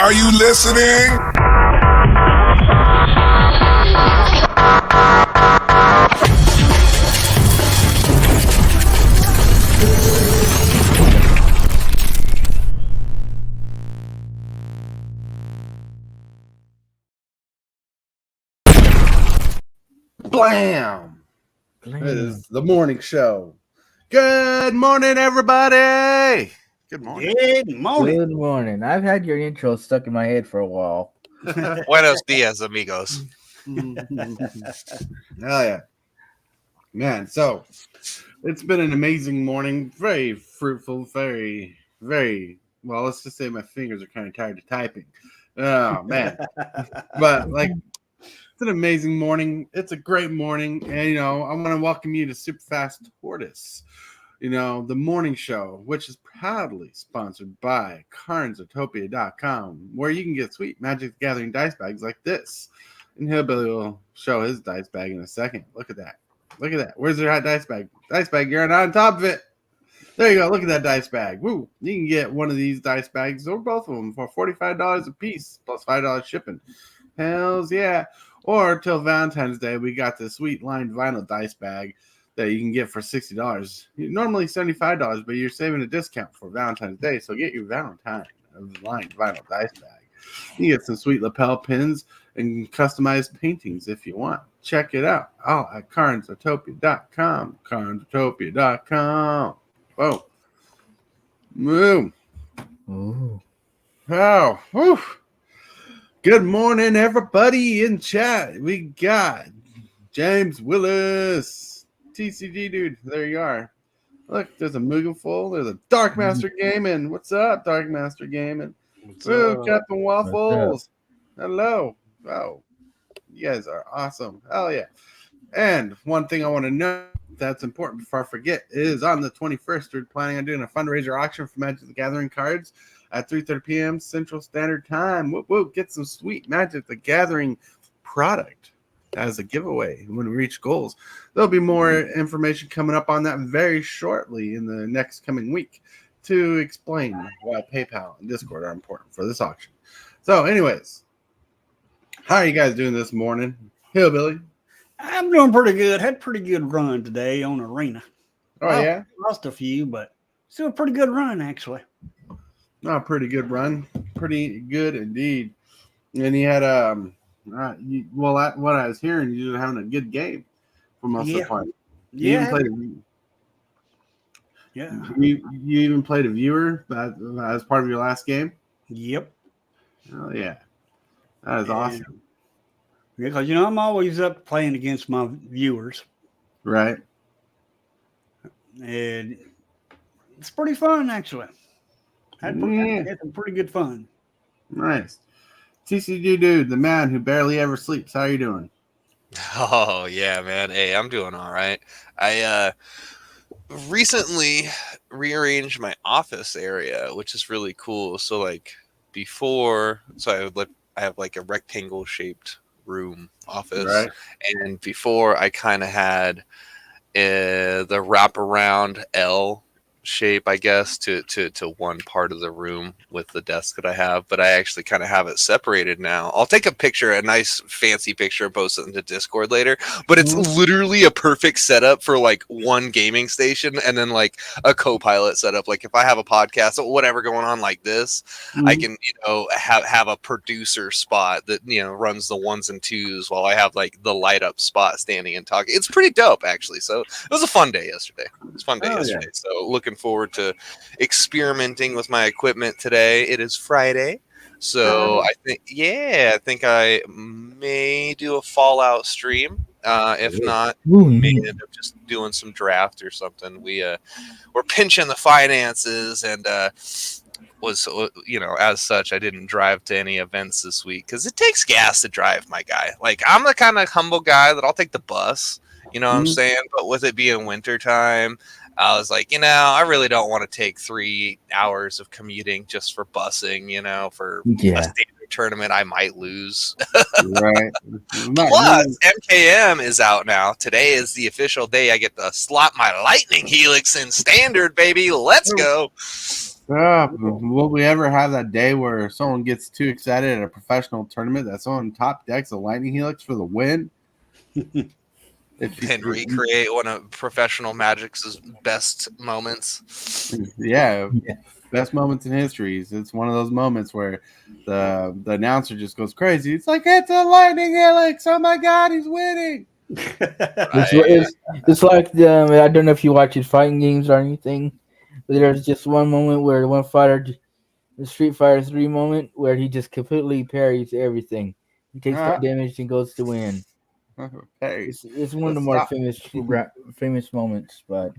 Are you listening? Blam! It is the morning show. Good morning, everybody. Good morning. Good morning. Good morning. I've had your intro stuck in my head for a while. Buenos dias, amigos. Hell yeah. Man, so it's been an amazing morning. Very fruitful, very, well, let's just say my fingers are kind of tired of typing. Oh, man. But, like, it's an amazing morning. It's a great morning. And, I want to welcome you to Super Fast Tortoise, the morning show, which is proudly sponsored by carnsutopia.com, where you can get sweet Magic the Gathering dice bags like this. And Hillbilly will show his dice bag in a second. Look at that. Look at that. Where's your hot dice bag? Dice bag, you're on top of it. There you go. Look at that dice bag. Woo. You can get one of these dice bags or both of them for $45 a piece plus $5 shipping. Hells yeah. Or till Valentine's Day, we got this sweet lined vinyl dice bag that you can get for $60. Normally $75, but you're saving a discount for Valentine's Day. So get your Valentine lined vinyl dice bag. You get some sweet lapel pins and customized paintings if you want. Check it out. All at carnsutopia.com. Carnsutopia.com. Whoa. Moo. Ooh. Oh. Whew. Good morning, everybody in chat. We got James Willis, TCG dude. There you are. Look, there's a Mooganful. There's a Dark Master Gaming. What's up, Dark Master Gaming? Woo, Captain Waffles. Hello. Oh, you guys are awesome. Hell yeah. And one thing I want to know that's important before I forget is on the 21st, we're planning on doing a fundraiser auction for Magic the Gathering cards at 3:30 p.m. Central Standard Time. Whoop, whoop. Get some sweet Magic the Gathering product as a giveaway when we reach goals. There'll be more information coming up on that very shortly in the next coming week to explain why PayPal and Discord are important for this auction. So anyways, how are you guys doing this morning? Hillbilly? I'm doing pretty good. Had a pretty good run today on Arena. Oh, yeah? Lost a few, but still a pretty good run, actually. Oh, pretty good run. Pretty good indeed. And you had, what I was hearing, you were having a good game for most of the part. You even played you even played a viewer as part of your last game? Yep. Oh, yeah. That is awesome. Yeah, because, I'm always up playing against my viewers. Right. And it's pretty fun, actually. Had some pretty good fun. Nice. TCG dude, the man who barely ever sleeps. How you doing? Oh, yeah, man. Hey, I'm doing all right. I recently rearranged my office area, which is really cool. So, like, I have like a rectangle shaped room office. Right. And before I kind of had the wraparound L shape, I guess, to one part of the room with the desk that I have, but I actually kind of have it separated now. I'll take a nice fancy picture and post it into Discord later, but it's literally a perfect setup for like one gaming station and then like a co-pilot setup. Like if I have a podcast or whatever going on like this, I can, have a producer spot that, runs the ones and twos while I have like the light up spot standing and talking. It's pretty dope actually. So it was a fun day yesterday. Yeah. So looking forward to experimenting with my equipment today. It is Friday, so I think I may do a Fallout stream. If not, may end up just doing some draft or something. We're pinching the finances, and as such, I didn't drive to any events this week because it takes gas to drive, my guy. Like I'm the kind of humble guy that I'll take the bus. You know what I'm saying? But with it being wintertime, I was like, I really don't want to take 3 hours of commuting just for busing, for a standard tournament I might lose. Right. Plus, MKM is out now. Today is the official day I get to slot my Lightning Helix in standard, baby. Let's go. Will we ever have that day where someone gets too excited at a professional tournament that someone top decks a lightning helix for the win? And recreate one of professional Magic's best moments. Yeah, Yeah. best moments in history. It's one of those moments where the announcer just goes crazy. It's like, it's a lightning helix. Oh my god, he's winning. It's like I don't know if you watch his fighting games or anything, but there's just one moment where one fighter, the Street Fighter 3 moment, where he just completely parries everything. He takes no damage and goes to win. Hey, It's one of the more famous moments, but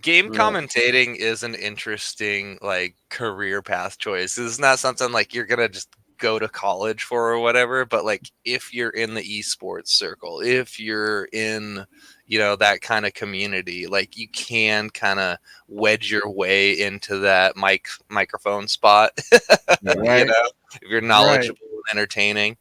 game commentating is an interesting like career path choice. It's not something like you're gonna just go to college for or whatever, but like if you're in the esports circle, if you're in that kind of community, like you can kind of wedge your way into that microphone spot. Right. If you're knowledgeable and entertaining.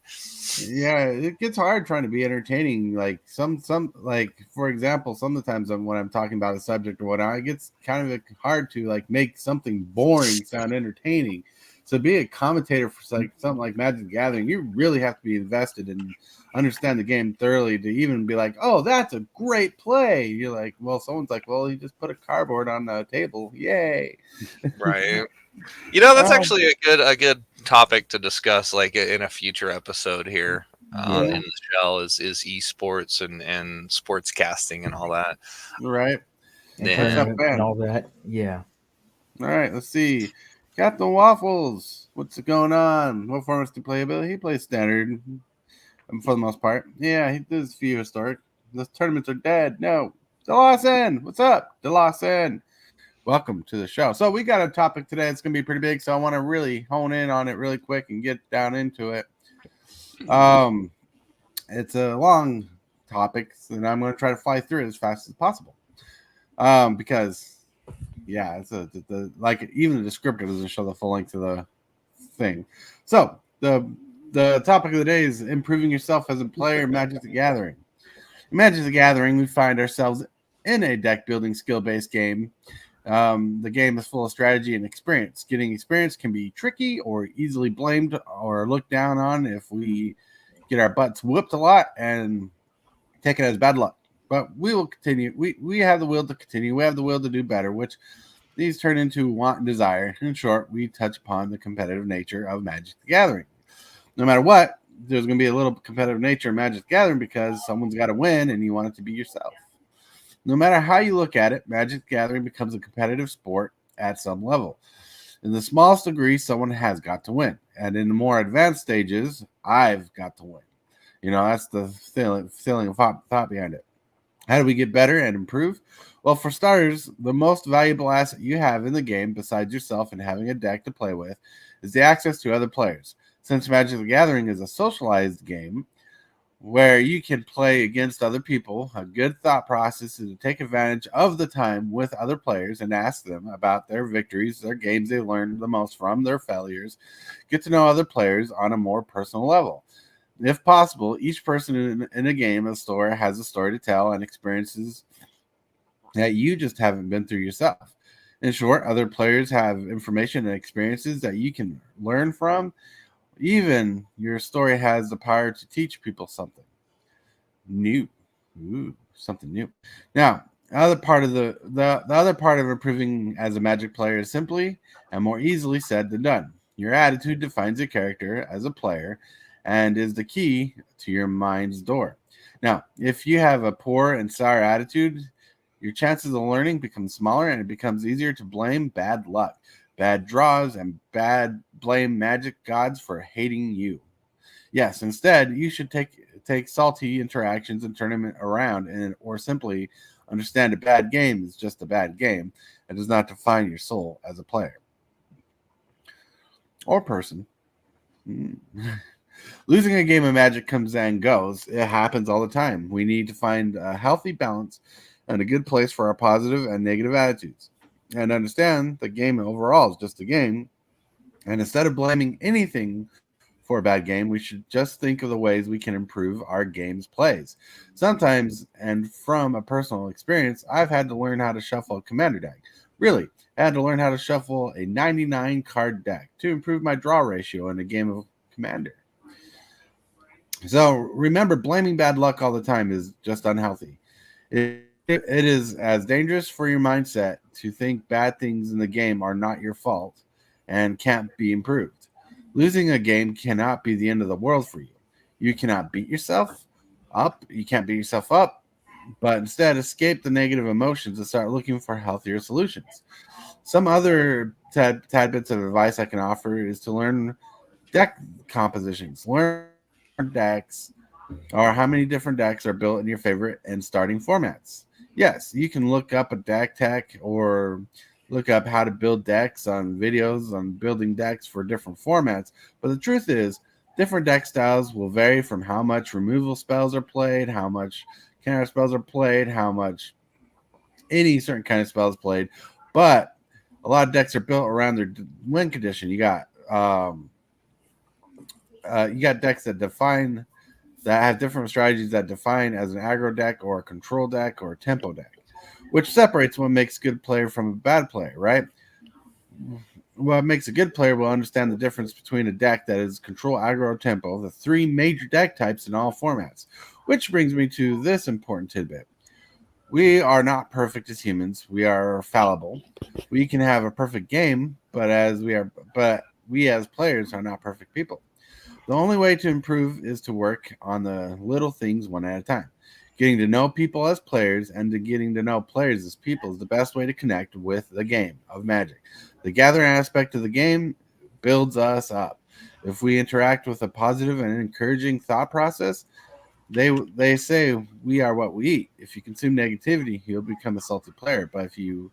Yeah, it gets hard trying to be entertaining. Like some like, for example, sometimes when I'm talking about a subject or whatnot, it gets kind of hard to like make something boring sound entertaining. So be a commentator for like something like Magic the Gathering, you really have to be invested and understand the game thoroughly to even be like, oh, that's a great play. You're like, well, someone's like, well, he just put a cardboard on the table. Yay. Right. That's actually a good topic to discuss, like in a future episode here in the show is esports and sports casting and all that. Right. and all that. Yeah. All right. Let's see. Captain Waffles. What's going on? What formats do you play? He plays standard for the most part. Yeah, he does a few historic. The tournaments are dead. No. DeLawson. What's up? DeLawson. Welcome to the show. So we got a topic today that's going to be pretty big, so I want to really hone in on it really quick and get down into it. It's a long topic, and I'm going to try to fly through it as fast as possible. Because, yeah, it's like even the descriptor doesn't show the full length of the thing. So the topic of the day is improving yourself as a player in Magic the Gathering. In Magic the Gathering, we find ourselves in a deck building skill based game. The game is full of strategy and experience. Getting experience can be tricky or easily blamed or looked down on if we get our butts whooped a lot and take it as bad luck. But we will continue. We have the will to continue. We have the will to do better, which these turn into want and desire. In short, we touch upon the competitive nature of Magic the Gathering. No matter what, there's going to be a little competitive nature in Magic the Gathering because someone's got to win and you want it to be yourself. No matter how you look at it, Magic the Gathering becomes a competitive sport at some level. In the smallest degree, someone has got to win. And in the more advanced stages, I've got to win. That's the feeling of thought behind it. How do we get better and improve? Well, for starters, the most valuable asset you have in the game, besides yourself and having a deck to play with, is the access to other players. Since Magic the Gathering is a socialized game, where you can play against other people, a good thought process is to take advantage of the time with other players and ask them about their victories, their games they learned the most from, their failures. Get to know other players on a more personal level. If possible, each person in a game or store has a story to tell and experiences that you just haven't been through yourself. In short, other players have information and experiences that you can learn from. Even your story has the power to teach people something new. Something new. Now, the other part of improving as a Magic player is simply and more easily said than done. Your attitude defines a character as a player and is the key to your mind's door. Now, if you have a poor and sour attitude, your chances of learning become smaller and it becomes easier to blame bad luck, bad draws, and blame Magic gods for hating you. Yes, instead, you should take salty interactions and turn them around, or simply understand a bad game is just a bad game and does not define your soul as a player or person. Losing a game of Magic comes and goes. It happens all the time. We need to find a healthy balance and a good place for our positive and negative attitudes, and understand the game overall is just a game. And instead of blaming anything for a bad game, we should just think of the ways we can improve our game's plays. Sometimes, and from a personal experience, I've had to learn how to shuffle a commander deck. Really, I had to learn how to shuffle a 99 card deck to improve my draw ratio in a game of Commander. So remember, blaming bad luck all the time is just unhealthy. It is as dangerous for your mindset to think bad things in the game are not your fault and can't be improved. Losing a game cannot be the end of the world for you. You cannot beat yourself up. You can't beat yourself up, but instead escape the negative emotions and start looking for healthier solutions. Some other tad bits of advice I can offer is to learn deck compositions, learn decks, or how many different decks are built in your favorite and starting formats. Yes, you can look up a deck tech or look up how to build decks on videos on building decks for different formats. But the truth is, different deck styles will vary from how much removal spells are played, how much counter spells are played, how much any certain kind of spells played. But a lot of decks are built around their win condition. You got decks that have different strategies that define as an aggro deck or a control deck or a tempo deck, which separates what makes a good player from a bad player, right? What makes a good player will understand the difference between a deck that is control, aggro, or tempo, the three major deck types in all formats. Which brings me to this important tidbit. We are not perfect as humans. We are fallible. We can have a perfect game, but we as players are not perfect people. The only way to improve is to work on the little things one at a time. Getting to know people as players and getting to know players as people is the best way to connect with the game of Magic. The gathering aspect of the game builds us up. If we interact with a positive and encouraging thought process, they say we are what we eat. If you consume negativity, you'll become a salty player. But if you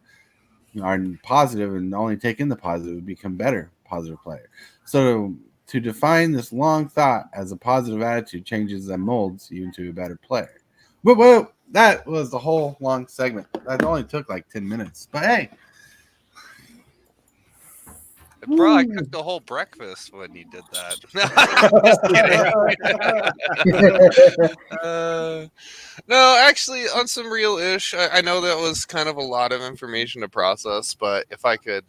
are positive and only take in the positive, you become better positive player. So to define this long thought as a positive attitude changes and molds you into a better player. Whoa, that was the whole long segment. That only took like 10 minutes. But hey. Bro, I cooked a whole breakfast when you did that. Just kidding. No, actually, on some real ish, I know that was kind of a lot of information to process, but if I could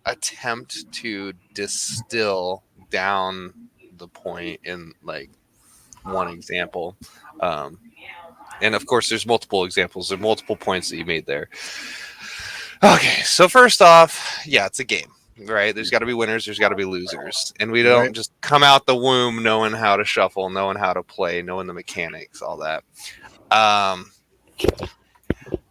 attempt to distill down the point in like one example, and of course, there's multiple examples and multiple points that you made there. Okay, so first off, yeah, it's a game. Right, there's got to be winners, there's got to be losers, and we don't just come out the womb knowing how to shuffle, knowing how to play, knowing the mechanics, all that.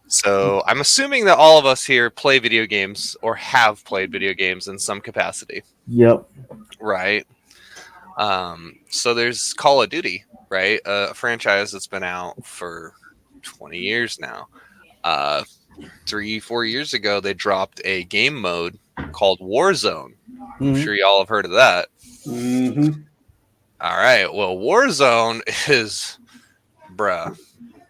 So I'm assuming that all of us here play video games or have played video games in some capacity. Yep. Right. So there's Call of Duty, right? A franchise that's been out for 20 years now. 3-4 years ago, they dropped a game mode called Warzone. I'm sure y'all have heard of that. Mm-hmm. All right. Well, Warzone is,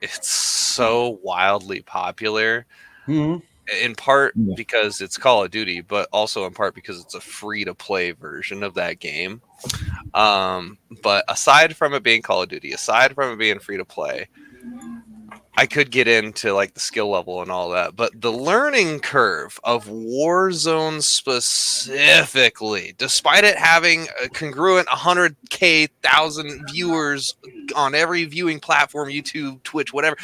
it's so wildly popular. Mm-hmm. In part because it's Call of Duty, but also in part because it's a free-to-play version of that game. But aside from it being Call of Duty, aside from it being free-to-play, I could get into like the skill level and all that, but the learning curve of Warzone specifically, despite it having a congruent 100,000 viewers on every viewing platform, YouTube, Twitch, whatever,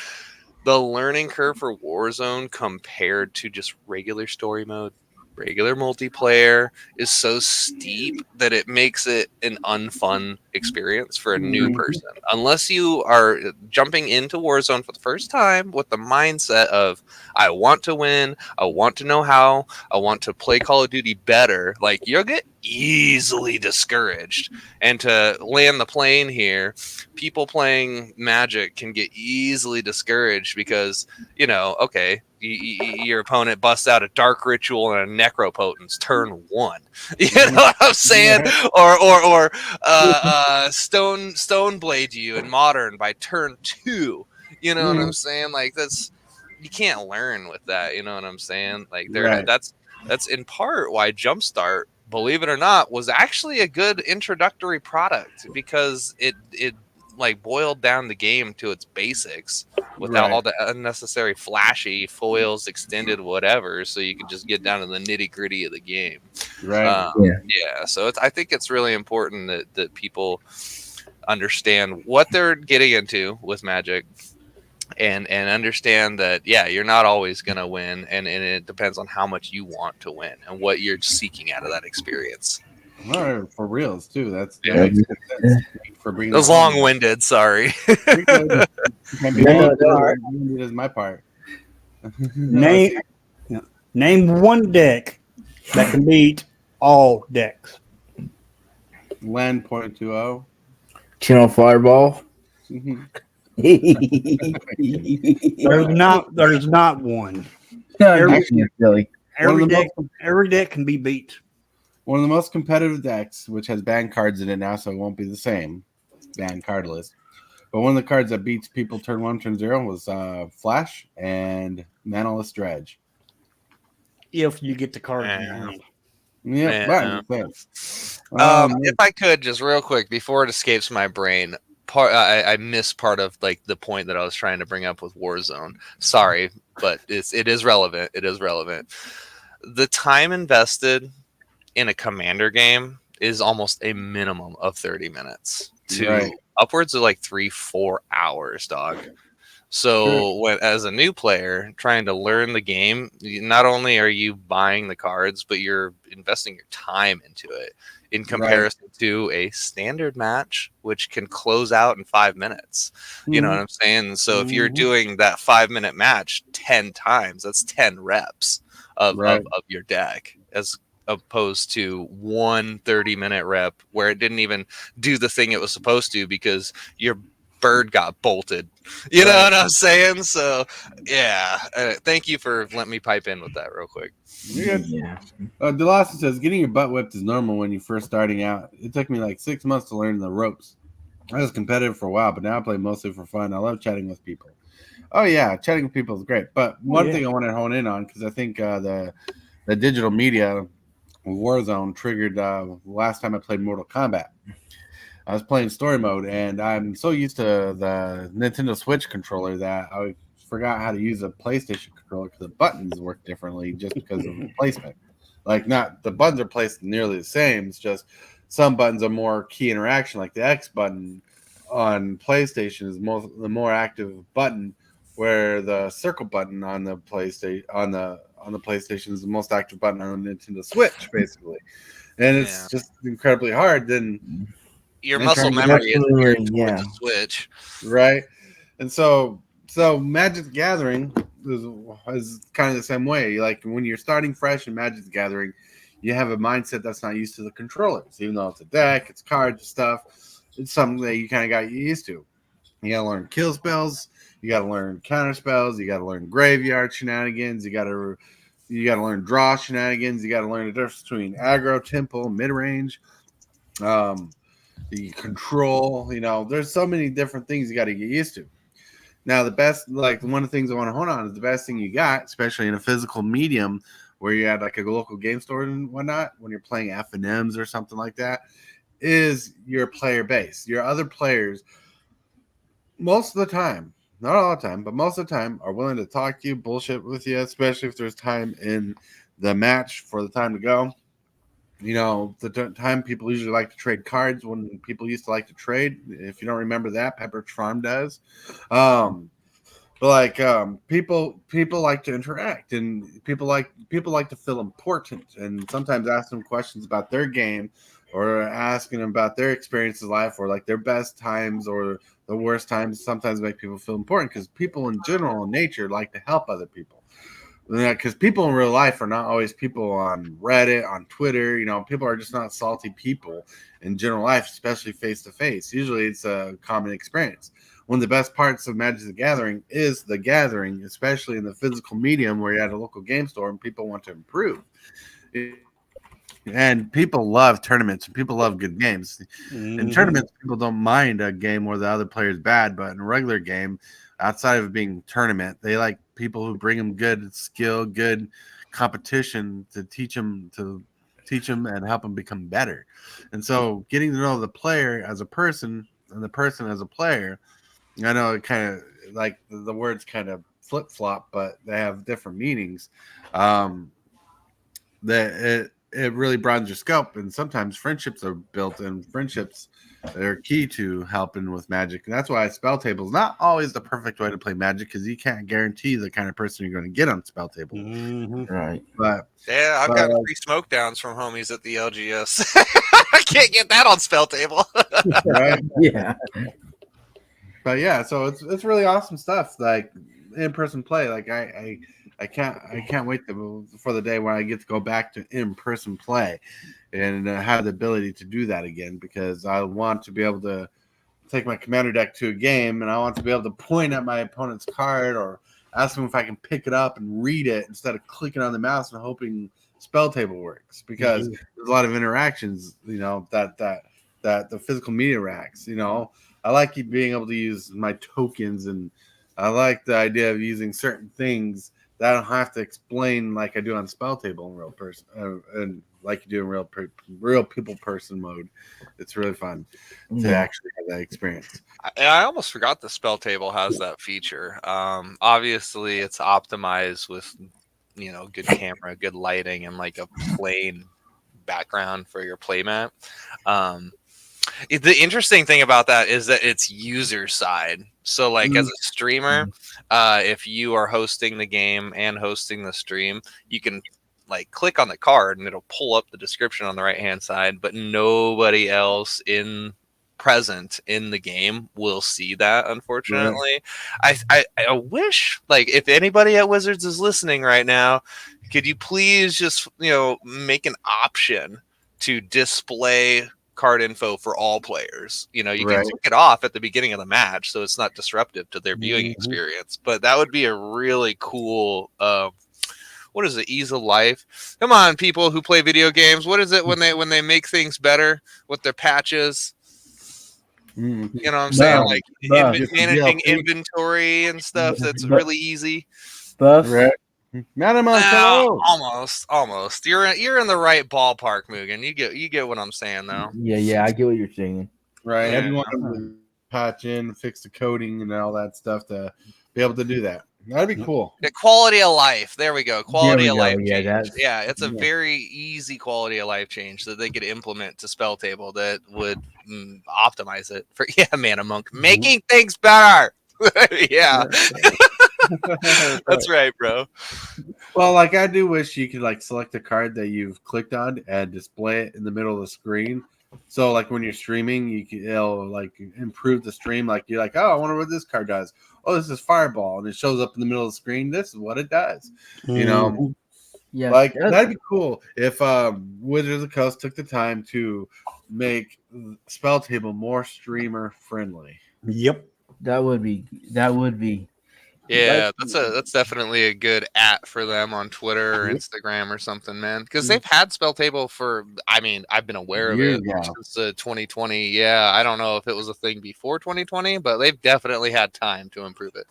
the learning curve for Warzone compared to just regular story mode, regular multiplayer is so steep that it makes it an unfun experience for a new person. Unless you are jumping into Warzone for the first time with the mindset of, I want to win, I want to know how, I want to play Call of Duty better, like you'll get easily discouraged. And to land the plane here, people playing Magic can get easily discouraged because, you know, okay, your opponent busts out a Dark Ritual and a Necropotence turn 1. You know what I'm saying? Or Stone Blade you in Modern by turn 2. You know what I'm saying? Like you can't learn with that. You know what I'm saying? Like that's in part why Jumpstart, believe it or not, was actually a good introductory product because it like boiled down the game to its basics without Right. all the unnecessary flashy foils, extended whatever, so you can just get down to the nitty gritty of the game. Right. Yeah, so I think it's really important that people understand what they're getting into with Magic, and understand that you're not always going to win, and it depends on how much you want to win and what you're seeking out of that experience. All right, for reals too. That Yeah. makes good sense. For bringing It was that home. long-winded, sorry. You're good. You can't be No, long-winded is my part. Name one deck that can beat all decks. Land 0.20. Channel Fireball. Mhm. There's not one. No, Every- just being silly. Every deck can be beat. One of the most competitive decks, which has banned cards in it now, so it won't be the same banned card list. But one of the cards that beats people turn 1, turn 0 was Flash and Manaless Dredge. If you get the card. Yeah, Yeah. right. If I could just real quick before it escapes my brain, I missed part of like the point that I was trying to bring up with Warzone. Sorry, but it is relevant. It is relevant. The time invested in a commander game is almost a minimum of 30 minutes to upwards of like 3-4 hours, dog. So when, as a new player trying to learn the game, not only are you buying the cards, but you're investing your time into it in comparison to a standard match, which can close out in 5 minutes. You know what I'm saying? So if you're doing that 5-minute match 10 times, that's 10 reps of your deck, as opposed to one 30-minute rep where it didn't even do the thing it was supposed to because your bird got bolted. You know what I'm saying? So thank you for letting me pipe in with that real quick. Yeah. Delawson says getting your butt whipped is normal when you're first starting out. It took me like 6 months to learn the ropes. I was competitive for a while, but now I play mostly for fun. I love chatting with people. Oh yeah, chatting with people is great. But one thing I want to hone in on, because I think the digital media Warzone triggered last time I played Mortal Kombat. I was playing story mode, and I'm so used to the Nintendo Switch controller that I forgot how to use a PlayStation controller because the buttons work differently just because of placement. Like, not the buttons are placed nearly the same. It's just some buttons are more key interaction, like the X button on PlayStation is the more active button, where the circle button on the PlayStation on the PlayStation is the most active button on the Nintendo Switch, basically. And it's just incredibly hard. Then your muscle memory is geared towards the Switch, right? And so Magic the Gathering is kind of the same way. Like when you're starting fresh in Magic the Gathering, you have a mindset that's not used to the controllers, even though it's a deck, it's cards and stuff. It's something that you kind of got used to. You got to learn kill spells, you got to learn counter spells, you got to learn graveyard shenanigans, you got to learn draw shenanigans, you got to learn the difference between aggro, tempo, mid range. The control, there's so many different things you got to get used to. Now, the best, like one of the things I want to hone on is the best thing you got, especially in a physical medium where you're at like a local game store and whatnot, when you're playing F&Ms or something like that, is your player base. Your other players, most of the time, not all the time, but most of the time, are willing to talk to you, bullshit with you, especially if there's time in the match for the time to go. The time people usually like to trade cards when people used to like to trade. If you don't remember that, Pepperidge Farm does. People like to interact, and people like to feel important, and sometimes ask them questions about their game, or asking them about their experiences in life, or like their best times or the worst times. Sometimes make people feel important because people in general in nature like to help other people. Because people in real life are not always people on Reddit, on Twitter. People are just not salty people in general life, especially face to face. Usually it's a common experience. One of the best parts of Magic the Gathering is the gathering, especially in the physical medium where you're at a local game store and people want to improve. And people love tournaments and people love good games. In tournaments, people don't mind a game where the other player is bad, but in a regular game, outside of it being tournament, they like people who bring them good skill, good competition to teach them and help them become better. And so getting to know the player as a person and the person as a player, I know it kind of like the words kind of flip flop, but they have different meanings. That it really broadens your scope, and sometimes friendships are built, and friendships are key to helping with Magic, and that's why spell table is not always the perfect way to play Magic, because you can't guarantee the kind of person you're going to get on spell table. Right. But Yeah, I've gotten free smoke downs from homies at the LGS. I can't get that on spell table. right, Yeah. but yeah, so it's really awesome stuff, like in person play. Like I can't wait for the day when I get to go back to in person play, and have the ability to do that again, because I want to be able to take my commander deck to a game, and I want to be able to point at my opponent's card or ask them if I can pick it up and read it instead of clicking on the mouse and hoping spell table works, because there's a lot of interactions, that the physical media racks. I like being able to use my tokens, and I like the idea of using certain things that I don't have to explain like I do on spell table in real person, and like you do in real people person mode. It's really fun to actually have that experience. I almost forgot the spell table has that feature. Obviously, it's optimized with good camera, good lighting, and like a plain background for your playmat. The interesting thing about that is that it's user side. So like as a streamer, if you are hosting the game and hosting the stream, you can like click on the card and it'll pull up the description on the right hand side, but nobody else present in the game will see that, unfortunately. I wish, like, if anybody at Wizards is listening right now, could you please just make an option to display card info for all players? You can take it off at the beginning of the match so it's not disruptive to their viewing experience, but that would be a really cool what is it, ease of life? Come on, people who play video games, what is it when they make things better with their patches? You know what I'm saying? Like managing inventory and stuff that's really easy. Right. Almost. You're in the right ballpark, Mugen. You get what I'm saying, though. Yeah, I get what you're saying. Right. Everyone to patch in, fix the coding, and all that stuff to be able to do that. That'd be cool. The quality of life. There we go. Quality of life change. Yeah, it's a very easy quality of life change that they could implement to spell table that would optimize it for Mana Monk, making things better. Yeah. That's right, bro. Well, like I do wish you could like select a card that you've clicked on and display it in the middle of the screen. So like when you're streaming, it'll like improve the stream. Like you're like, oh, I wonder what this card does. Oh, this is Fireball, and it shows up in the middle of the screen. This is what it does. Yeah, like that'd be cool if Wizards of the Coast took the time to make spell table more streamer friendly. Yep, that would be. Yeah, that's definitely a good for them on Twitter or Instagram or something, man. Because they've had spell table for, I've been aware of it since 2020. Yeah, I don't know if it was a thing before 2020, but they've definitely had time to improve it.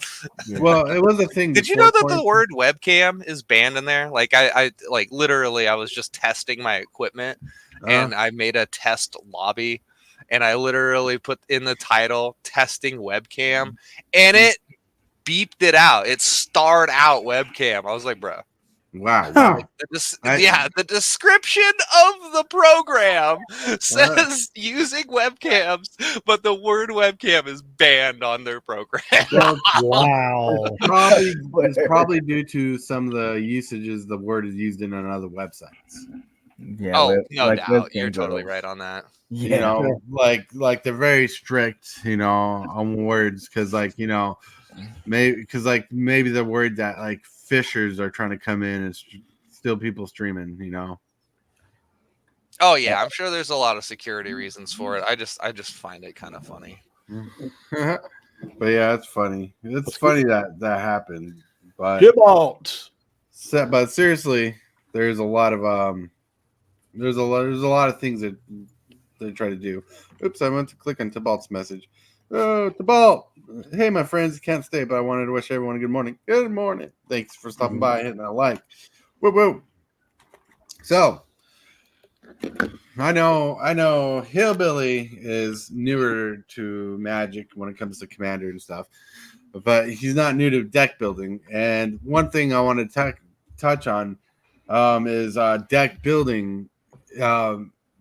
Well, it was a thing. Did you know that the word webcam is banned in there? Like I literally, I was just testing my equipment and I made a test lobby and I literally put in the title testing webcam and it beeped it out. It starred out webcam. I was like, bro. Wow. Like, the description of the program says using webcams, but the word webcam is banned on their program. Wow. It's probably due to some of the usages the word is used in on other websites. Yeah. No doubt. You're totally right on that. Yeah. Like they're very strict, on words because maybe the word that like fishers are trying to come in and still people streaming, Oh yeah, I'm sure there's a lot of security reasons for it. I just find it kind of funny. But yeah, it's funny. It's funny that happened. But but seriously, there's a lot of there's a lot of things that they try to do. Oops, I meant to click on Thibault's message. Oh, Thibault. Hey, my friends, can't stay, but I wanted to wish everyone a good morning. Good morning. Thanks for stopping by and hitting that like. Woo woo. So, I know Hillbilly is newer to Magic when it comes to Commander and stuff. but he's not new to deck building. And one thing I want to touch on is deck building.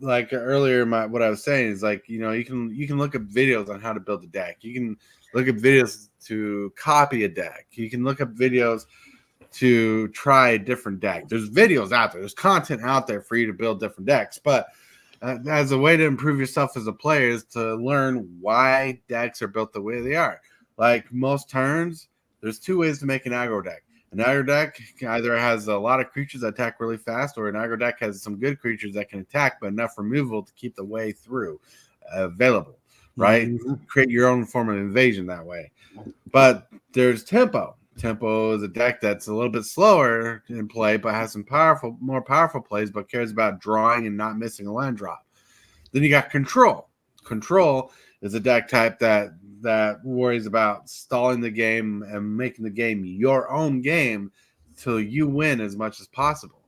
Like earlier, what I was saying is like you can look up videos on how to build a deck. You can look up videos to copy a deck. You can look up videos to try a different deck. There's videos out there. There's content out there for you to build different decks. But as a way to improve yourself as a player is to learn why decks are built the way they are. Like most turns, there's two ways to make an aggro deck. An aggro deck either has a lot of creatures that attack really fast, or an aggro deck has some good creatures that can attack, but enough removal to keep the way through available, right? Mhm. Create your own form of invasion that way. But there's tempo. Tempo is a deck that's a little bit slower in play, but has some more powerful plays, but cares about drawing and not missing a land drop. Then you got control. Control is a deck type that worries about stalling the game and making the game your own game till you win as much as possible.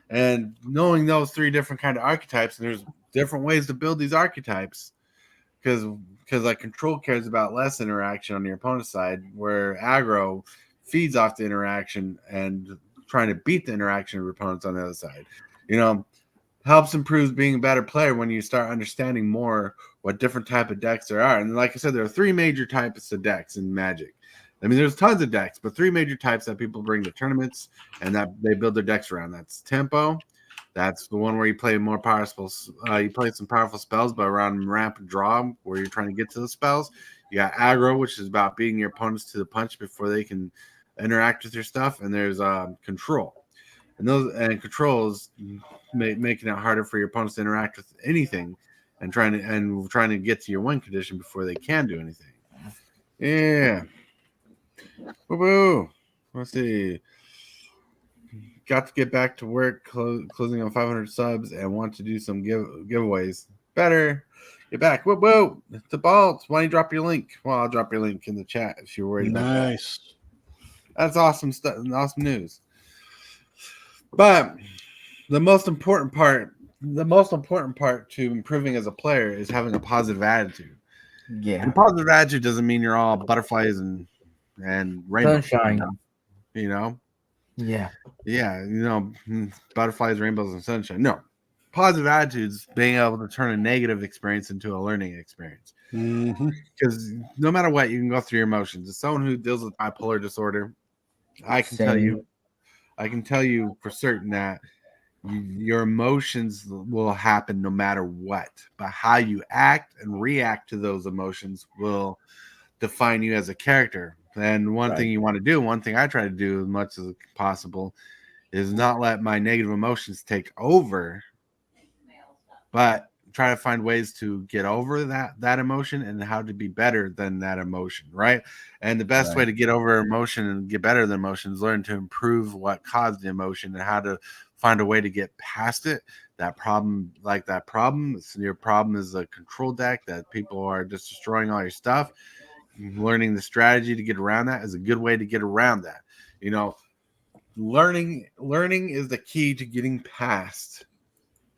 And knowing those three different kind of archetypes, and there's different ways to build these archetypes, because like control cares about less interaction on your opponent's side, where aggro feeds off the interaction and trying to beat the interaction of your opponents on the other side. Helps improve being a better player when you start understanding more what different type of decks there are. And like I said, there are three major types of decks in Magic. I mean, there's tons of decks, but three major types that people bring to tournaments and that they build their decks around. That's tempo. That's the one where you play more powerful. You play some powerful spells, but around ramp and draw, where you're trying to get to the spells. You got aggro, which is about beating your opponents to the punch before they can interact with your stuff. And there's control, and control is making it harder for your opponents to interact with anything, and trying to get to your win condition before they can do anything. Yeah. Woo-hoo. Let's see. Got to get back to work, closing on 500 subs, and want to do some giveaways. Better get back. Whoa, the balls. Why don't you drop your link? Well, I'll drop your link in the chat if you're worried about that. Nice. That's awesome stuff. Awesome news. But the most important part to improving as a player is having a positive attitude. Yeah. And positive attitude doesn't mean you're all butterflies and rainbows. Sunshine. Yeah, Yeah. butterflies, rainbows, and sunshine. No, positive attitudes being able to turn a negative experience into a learning experience. Because no matter what, you can go through your emotions. As someone who deals with bipolar disorder, I can tell you for certain that your emotions will happen no matter what. But how you act and react to those emotions will define you as a character. And one thing you want to do, one thing I try to do as much as possible, is not let my negative emotions take over, but try to find ways to get over that emotion and how to be better than that emotion, right? And the best way to get over emotion and get better than emotion is learn to improve what caused the emotion and how to find a way to get past it. Your problem is a control deck that people are just destroying all your stuff. Learning the strategy to get around that is a good way to get around that. Learning is the key to getting past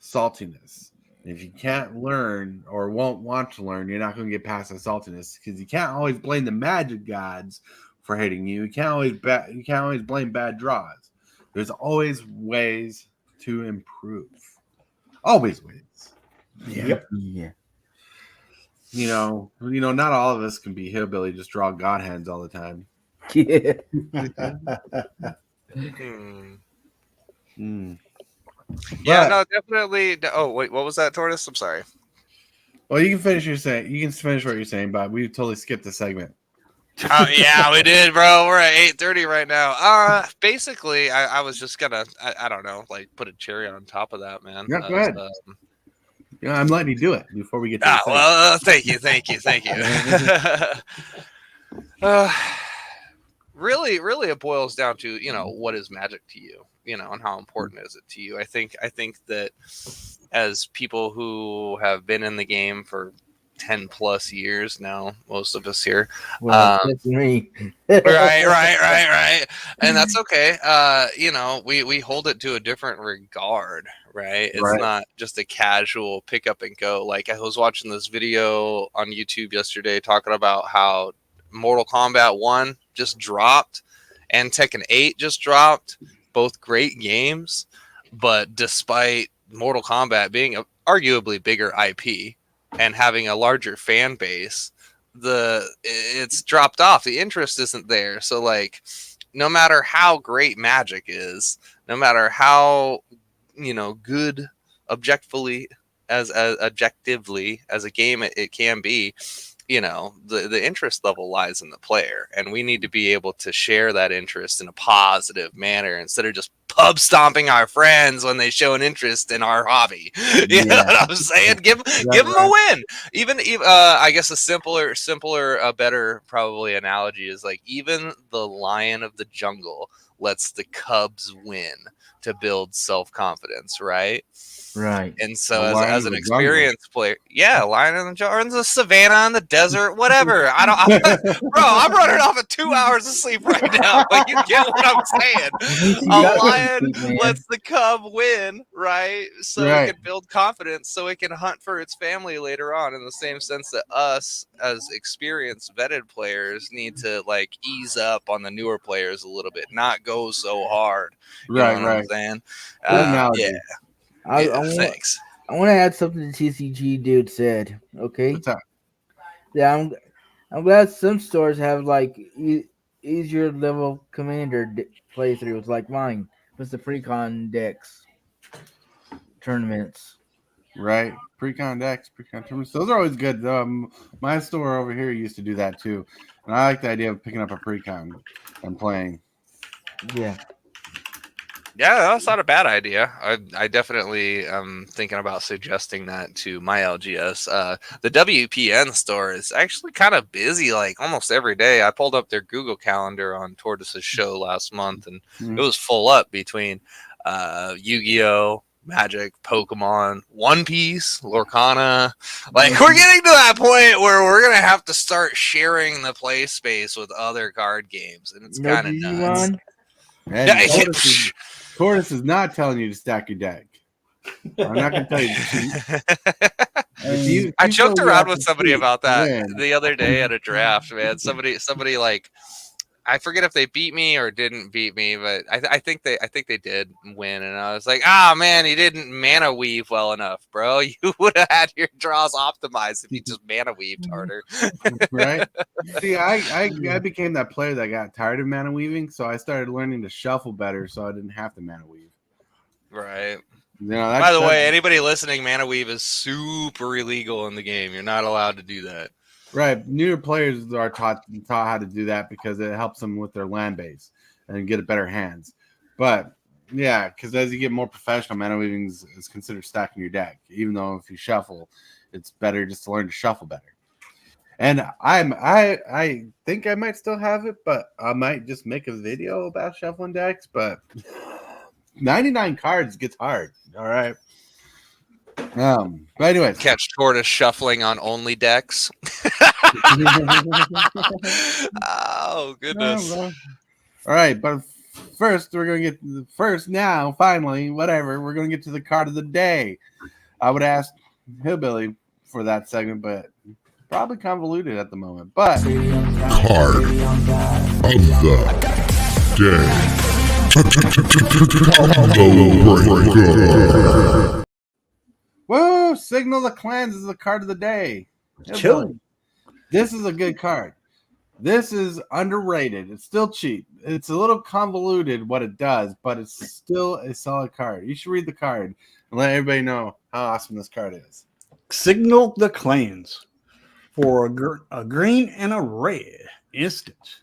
saltiness. If you can't learn or won't want to learn, you're not going to get past the saltiness, because you can't always blame the magic gods for hating you. You can't always blame bad draws. There's always ways to improve. Always ways. Yep. Yeah. Not all of us can be hillbilly, just draw god hands all the time. Yeah. Yeah, no, definitely. Oh, wait, what was that, Tortoise? I'm sorry. Well, you can finish what you're saying, but we totally skipped the segment. Oh yeah, we did, bro. We're at 8:30 right now. Basically, I was just gonna, I don't know, like put a cherry on top of that, man. Yeah, go ahead. I'm letting you do it before we get to the segment. Well, thank you. Really, it boils down to what is Magic to you, and how important is it to you. I think that as people who have been in the game for 10 plus years now, most of us here. Well, that's me. Right. And that's okay. We hold it to a different regard, right? It's not just a casual pick up and go. Like, I was watching this video on YouTube yesterday talking about how Mortal Kombat 1 just dropped and Tekken 8 just dropped. Both great games, but despite Mortal Kombat being a arguably bigger IP and having a larger fan base, it's dropped off. The interest isn't there. So like, no matter how great Magic is, no matter how good objectively as objectively as a game it can be, the interest level lies in the player, and we need to be able to share that interest in a positive manner instead of just pub stomping our friends when they show an interest in our hobby. You know what I'm saying? Give them a win. Even I guess a simpler, better probably analogy is like even the lion of the jungle lets the cubs win to build self-confidence, right? Right. And so as an experienced player, lion in the jungle, or in the savannah, in the desert, whatever. Bro, I'm running off of 2 hours of sleep right now. But you get what I'm saying. A lion lets the cub win, right? So it can build confidence, so it can hunt for its family later on. In the same sense that us, as experienced, vetted players, need to like ease up on the newer players a little bit, not go so hard. You know what I'm saying? Thanks. I want to add something the TCG dude said. Okay. What's up? Yeah, I'm glad some stores have like easier level commander playthroughs like mine with the pre-con decks tournaments. Right, pre-con decks, pre-con tournaments. Those are always good. My store over here used to do that too, and I like the idea of picking up a pre-con and playing. Yeah, that's not a bad idea. I definitely am thinking about suggesting that to my LGS. The WPN store is actually kind of busy, like almost every day. I pulled up their Google Calendar on Tortoise's show last month, and it was full up between Yu-Gi-Oh!, Magic, Pokemon, One Piece, Lorcana. Like, we're getting to that point where we're going to have to start sharing the play space with other card games, and it's kind of nuts. Tortoise is not telling you to stack your deck. I'm not going to tell you. I joked around with somebody about that the other day at a draft, man. Somebody like, I forget if they beat me or didn't beat me, but I think they did win, and I was like, man, you didn't mana weave well enough, bro. You would have had your draws optimized if you just mana weaved harder. Right? See, I became that player that got tired of mana weaving, so I started learning to shuffle better, so I didn't have to mana weave. Right. By the way, anybody listening, mana weave is super illegal in the game. You're not allowed to do that. Right. Newer players are taught how to do that because it helps them with their land base and get better hands. But yeah, because as you get more professional, mana weaving is considered stacking your deck. Even though if you shuffle, it's better just to learn to shuffle better. And I think I might still have it, but I might just make a video about shuffling decks. But 99 cards gets hard. All right. But anyways, catch Tortoise shuffling on only decks. Oh goodness! All right, but first we're gonna get finally, whatever. We're gonna get to the card of the day. I would ask Hillbilly for that segment, but probably convoluted at the moment. But card of the day. Whoa! Signal the Clans is the card of the day. Chilling. This is a good card. This is underrated. It's still cheap. It's a little convoluted what it does, but it's still a solid card. You should read the card and let everybody know how awesome this card is. Signal the Clans for a green and a red instant.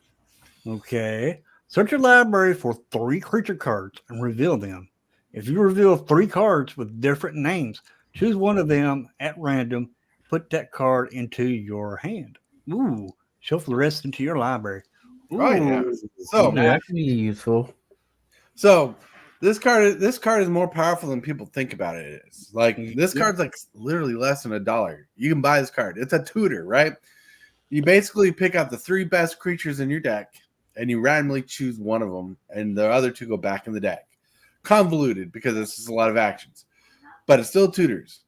Okay. Search your library for 3 creature cards and reveal them. If you reveal 3 cards with different names, choose one of them at random. Put that card into your hand. Ooh. Shuffle the rest into your library. Ooh. Right. Yeah. So that can be useful. So this card is more powerful than people think about it is. Like this card's like literally less than $1. You can buy this card. It's a tutor, right? You basically pick out the 3 best creatures in your deck and you randomly choose one of them, and the other 2 go back in the deck. Convoluted because this is a lot of actions, but it still tutors.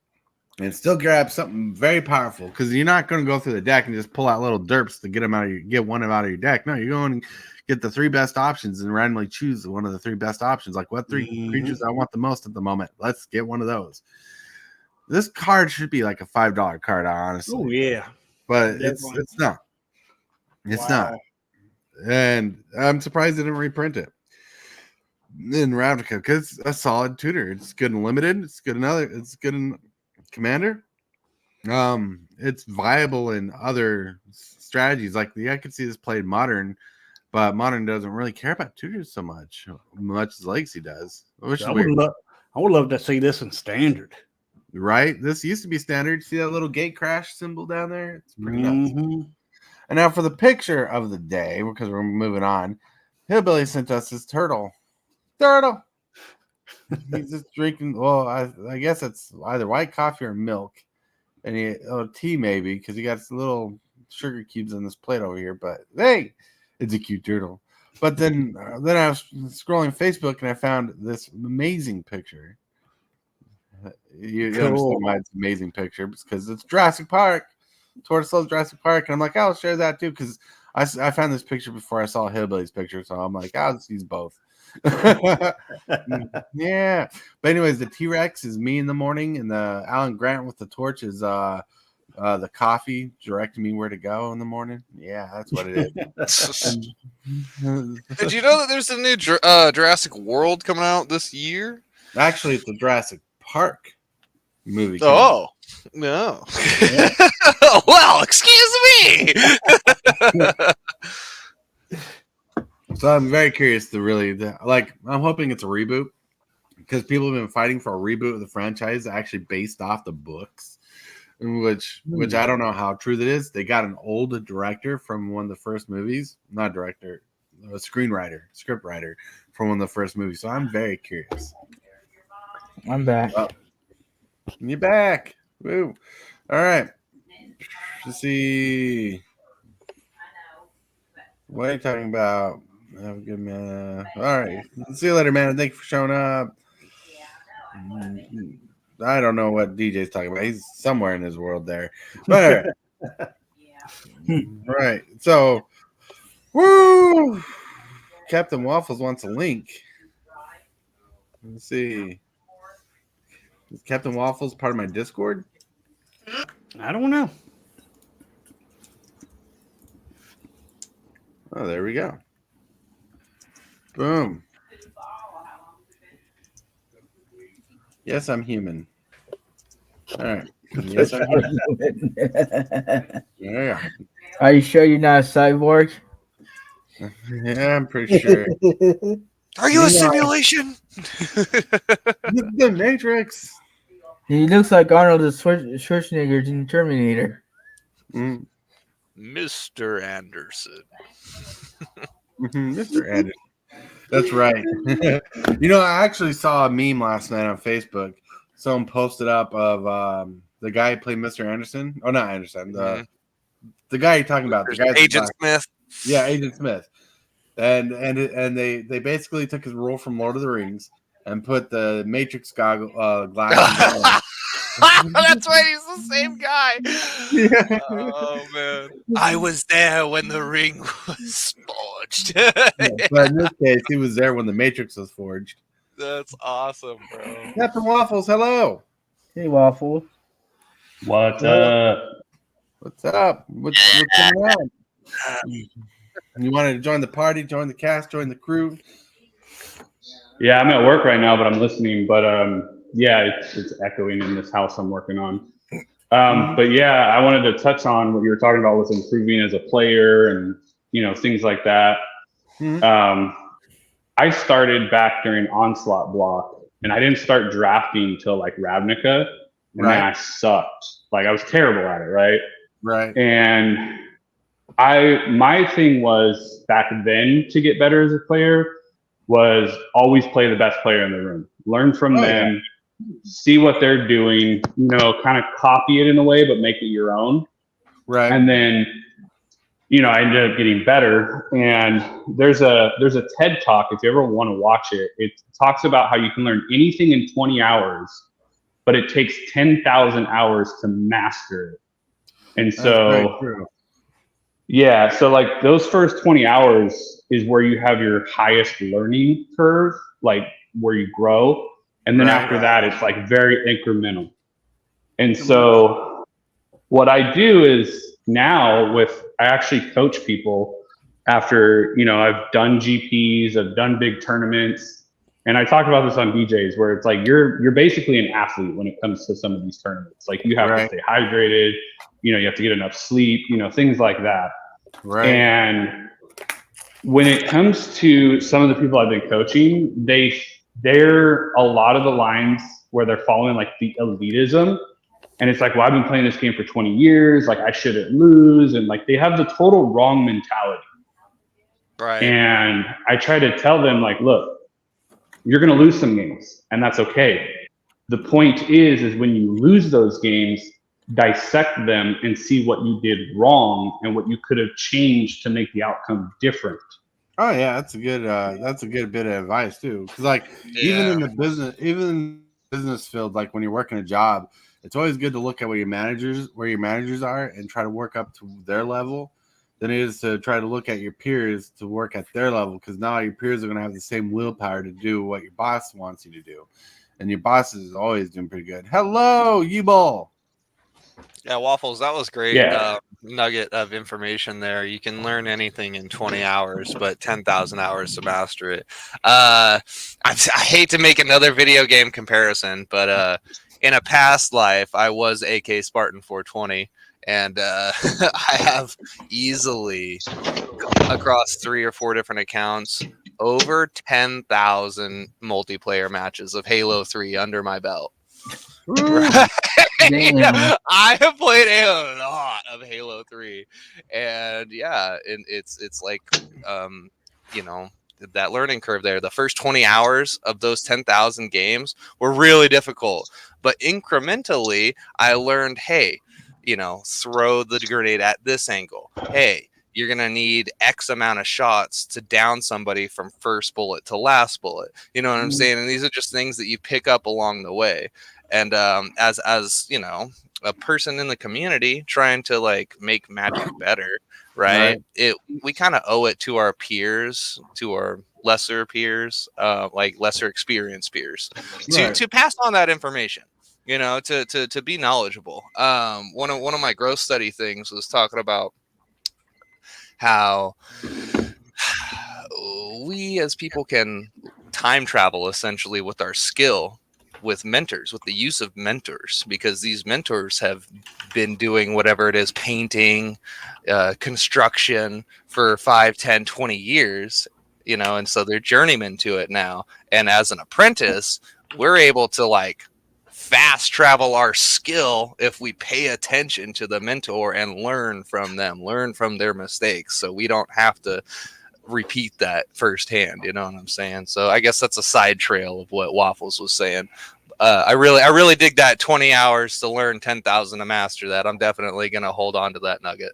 and still grab something very powerful, because you're not going to go through the deck and just pull out little derps to get one out of your deck. No, you're going to get the 3 best options and randomly choose one of the 3 best options. Like, what 3 creatures I want the most at the moment? Let's get one of those. This card should be like a $5 card, honestly. Oh yeah, but definitely. it's not. It's Wow. not. And I'm surprised they didn't reprint it in Ravnica, because it's a solid tutor. It's good in limited. It's good in Commander. It's viable in other strategies. Like I could see this played Modern, but Modern doesn't really care about tutors so much as Legacy does. Which is weird. I would love to see this in Standard. Right? This used to be Standard. See that little gate crash symbol down there? It's pretty nuts. And now for the picture of the day, because we're moving on, Hillbilly sent us his turtle. He's just drinking. Well, I guess it's either white coffee or milk, and tea maybe, because he got little sugar cubes on this plate over here. But hey, it's a cute turtle. But then I was scrolling Facebook and I found this amazing picture. You understand why it's an amazing picture, because it's Jurassic Park. Tortoise loves Jurassic Park, and I'm like, I'll share that too, because I found this picture before I saw Hillbilly's picture, so I'm like, I'll just use both. Yeah, but anyways, the T-Rex is me in the morning, and the Alan Grant with the torch is the coffee directing me where to go in the morning. Yeah, that's what it is. Did you know that there's a new Jurassic World coming out this year? Actually, it's the Jurassic Park movie. Oh, no. Yeah. Well, excuse me. So I'm very curious to I'm hoping it's a reboot, because people have been fighting for a reboot of the franchise actually based off the books, which I don't know how true that is. They got an old director from one of the first movies, not director, a script writer from one of the first movies. So I'm very curious. I'm back. You're back. Woo. All right. Let's see. What are you talking about? Have a good man. All right. See you later, man. Thank you for showing up. I don't know what DJ's talking about. He's somewhere in his world there. But all right. So, woo! Captain Waffles wants a link. Let's see. Is Captain Waffles part of my Discord? I don't know. Oh, there we go. Boom. Yes, I'm human. All right. Yes, I'm human. Yeah. Are you sure you're not a cyborg? Yeah, I'm pretty sure. Are you a simulation? The Matrix. He looks like Arnold Schwarzenegger in Terminator. Mr. Anderson. Mr. Anderson. That's right. I actually saw a meme last night on Facebook. Someone posted up of the guy who played Mr. Anderson. Oh, not Anderson. The guy you're talking about. The guy Agent Smith. Yeah, Agent Smith. And they basically took his role from Lord of the Rings and put the Matrix glasses on. That's right, he's the same guy. Yeah. Oh man, I was there when the ring was forged. But in this case, he was there when the Matrix was forged. That's awesome, bro. Captain Waffles, hello. Hey, Waffle. What's up? What's up? What's going on? You wanted to join the party, join the cast, join the crew? Yeah, I'm at work right now, but I'm listening. But yeah, it's echoing in this house I'm working on. But yeah, I wanted to touch on what you were talking about with improving as a player and things like that. I started back during Onslaught block, and I didn't start drafting till like Ravnica, and then I sucked. Like I was terrible at it, right? Right. And my thing was back then to get better as a player was always play the best player in the room, learn from them, see what they're doing, kind of copy it in a way, but make it your own. Right. And then, I ended up getting better. And there's a TED Talk, if you ever want to watch it, it talks about how you can learn anything in 20 hours, but it takes 10,000 hours to master it. And so, yeah, so like those first 20 hours is where you have your highest learning curve, like where you grow. And then after that, it's like very incremental. And so what I do is now I actually coach people after, I've done GPs, I've done big tournaments. And I talk about this on DJs where it's like, you're basically an athlete when it comes to some of these tournaments. Like you have to stay hydrated, you have to get enough sleep, things like that. Right. And when it comes to some of the people I've been coaching, they're a lot of the lines where they're following like the elitism. And it's like, well, I've been playing this game for 20 years. Like I shouldn't lose. And like, they have the total wrong mentality. Right. And I try to tell them like, look, you're going to lose some games and that's okay. The point is when you lose those games, dissect them and see what you did wrong and what you could have changed to make the outcome different. Oh yeah, that's a good bit of advice too. Because like even in the business field, like when you're working a job, it's always good to look at where your managers are and try to work up to their level than it is to try to look at your peers to work at their level, because now your peers are going to have the same willpower to do what your boss wants you to do, and your boss is always doing pretty good. Hello, U-Ball. Yeah, Waffles, that was great. Nugget of information there. You can learn anything in 20 hours, but 10,000 hours to master it. I hate to make another video game comparison, but in a past life, I was AK Spartan 420, and I have easily, across 3 or 4 different accounts, over 10,000 multiplayer matches of Halo 3 under my belt. I have played a lot of Halo 3, and it's like that learning curve there. The first 20 hours of those 10,000 games were really difficult, but incrementally I learned, hey, throw the grenade at this angle. Hey, you're going to need X amount of shots to down somebody from first bullet to last bullet. You know what I'm saying? And these are just things that you pick up along the way. And as a person in the community trying to like make Magic better, right? We kind of owe it to our peers, to our lesser peers, like lesser experienced peers, to pass on that information. To be knowledgeable. One of my growth study things was talking about how we as people can time travel essentially with our skill, with mentors, with the use of mentors, because these mentors have been doing whatever it is, painting, construction for 5, 10, 20 years, and so they're journeymen to it now. And as an apprentice, we're able to like fast travel our skill if we pay attention to the mentor and learn from them, learn from their mistakes, so we don't have to repeat that firsthand. You know what I'm saying? So I guess that's a side trail of what Waffles was saying. I really dig that 20 hours to learn 10,000 to master that. I'm definitely gonna hold on to that nugget.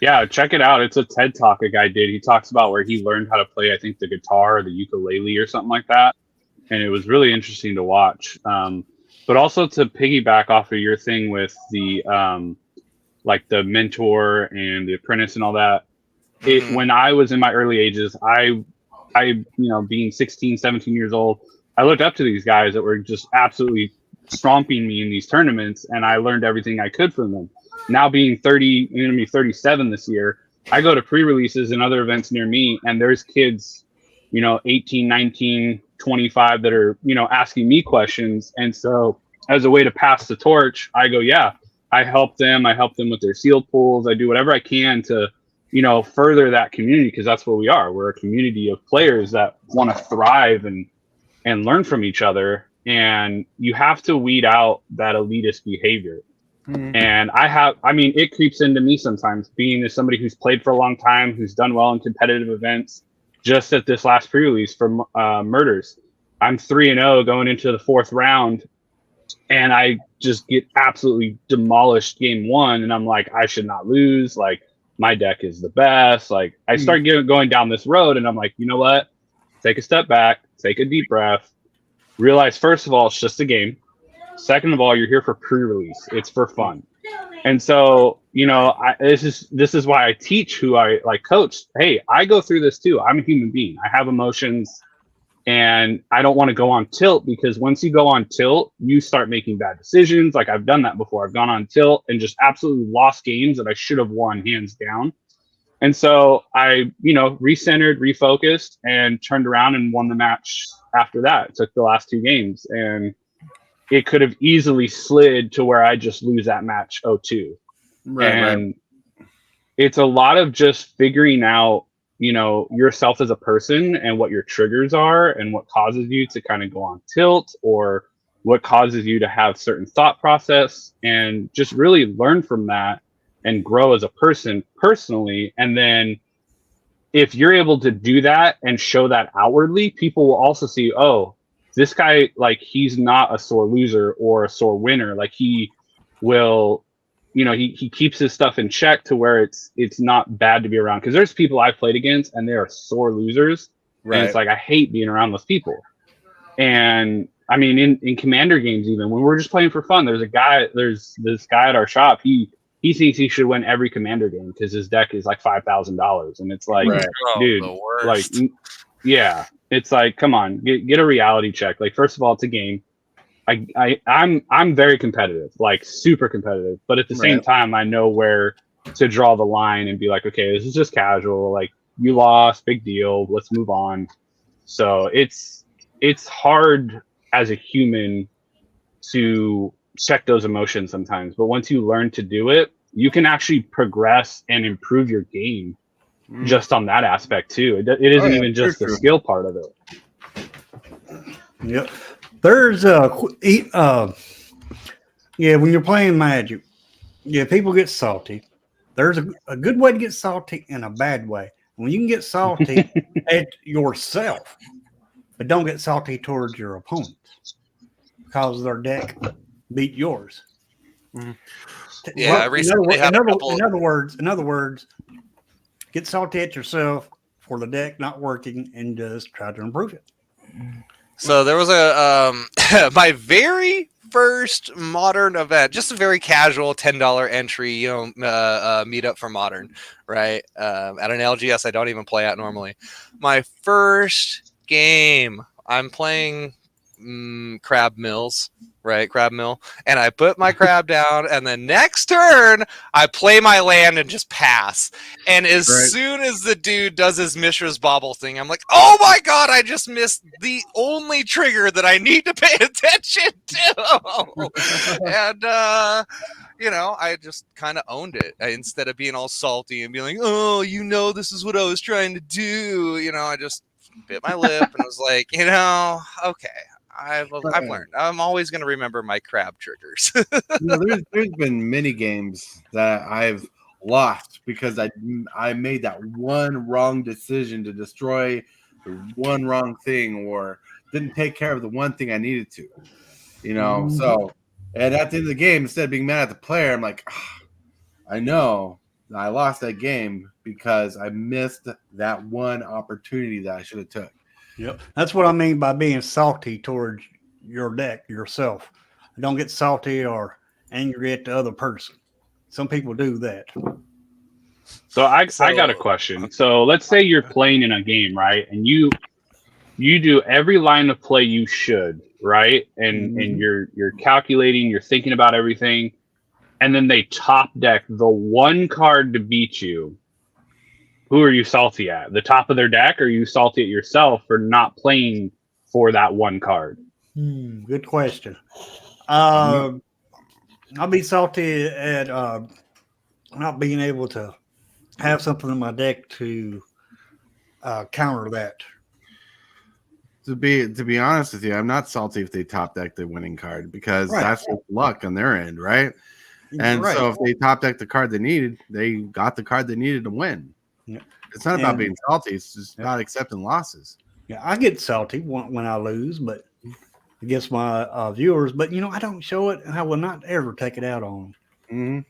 Yeah, check it out. It's a TED Talk a guy did. He talks about where he learned how to play, I think, the guitar or the ukulele or something like that. And it was really interesting to watch. But also to piggyback off of your thing with the like the mentor and the apprentice and all that. When I was in my early ages, I being 16, 17 years old, I looked up to these guys that were just absolutely stomping me in these tournaments, and I learned everything I could from them. Now being 30, I'm going to be 37 this year, I go to pre-releases and other events near me, and there's kids, 18, 19, 25 that are, asking me questions. And so as a way to pass the torch, I go, I help them with their sealed pools. I do whatever I can to, further that community, because that's what we are. We're a community of players that want to thrive and learn from each other. And you have to weed out that elitist behavior. And it creeps into me sometimes, being as somebody who's played for a long time, who's done well in competitive events. Just at this last pre-release for Murders, I'm 3-0 going into the 4th round, and I just get absolutely demolished game 1. And I'm like, I should not lose. Like, my deck is the best. Like, I start going down this road, and I'm like, you know what? Take a step back, take a deep breath, realize first of all it's just a game. Second of all, you're here for pre-release. It's for fun. And so, this is why I teach who I coach. Hey, I go through this too. I'm a human being. I have emotions, and I don't want to go on tilt, because once you go on tilt, you start making bad decisions. Like, I've done that before. I've gone on tilt and just absolutely lost games that I should have won hands down. And so I, recentered, refocused, and turned around and won the match after that. It took the last 2 games, and it could have easily slid to where I just lose that match 0-2. Right. It's a lot of just figuring out, yourself as a person and what your triggers are and what causes you to kind of go on tilt, or what causes you to have certain thought process, and just really learn from that and grow as a person personally. And then if you're able to do that and show that outwardly, people will also see, oh, this guy, he's not a sore loser or a sore winner. He will, he keeps his stuff in check to where it's not bad to be around. Because there's people I've played against and they are sore losers. Right. And it's I hate being around those people. And I mean, in Commander games, even when we're just playing for fun, there's this guy at our shop. He thinks he should win every Commander game because his deck is $5,000. And it's right. Dude, yeah. It's come on, get a reality check. First of all, it's a game. I'm very competitive, super competitive. But at the same time, I know where to draw the line and be okay, this is just casual. You lost, big deal. Let's move on. So it's hard as a human to check those emotions sometimes. But once you learn to do it, you can actually progress and improve your game. Just on that aspect too. It isn't even just the skill part of it. Yep. There's when you're playing Magic, people get salty. There's a good way to get salty and a bad way. When you can get salty at yourself, but don't get salty towards your opponents because their deck beat yours. Yeah, I recently had a couple. In other words, get salty at yourself for the deck not working and just try to improve it. So there was my very first Modern event, just a very casual $10 entry, meetup for Modern, right? At an LGS I don't even play at normally. My first game, I'm playing Crab Mills, right? Crab Mill. And I put my crab down, and the next turn, I play my land and just pass. And as soon as the dude does his Mishra's Bobble thing, I'm like, oh my god, I just missed the only trigger that I need to pay attention to. And, I just kind of owned it. Instead of being all salty and being like, oh, this is what I was trying to do. I just bit my lip and was like, okay. I've learned. I'm always going to remember my crab triggers. There's been many games that I've lost because I made that one wrong decision to destroy the one wrong thing, or didn't take care of the one thing I needed to. So, and at the end of the game, instead of being mad at the player, I'm like, I know I lost that game because I missed that one opportunity that I should have took. Yep. That's what I mean by being salty towards your deck yourself. Don't get salty or angry at the other person. Some people do that. So I got a question. So let's say you're playing in a game, right? And you do every line of play you should, right? And you're calculating, you're thinking about everything, and then they top deck the one card to beat you. Who are you salty at? The top of their deck, or are you salty at yourself for not playing for that one card? Good question. I'll be salty at not being able to have something in my deck to counter that. To be honest with you, I'm not salty if they top deck the winning card, because that's just luck on their end, right? And so if they top deck the card they needed, they got the card they needed to win. Yeah. It's not about being salty. It's just about accepting losses. Yeah, I get salty when I lose, but against my viewers. But I don't show it, and I will not ever take it out on them.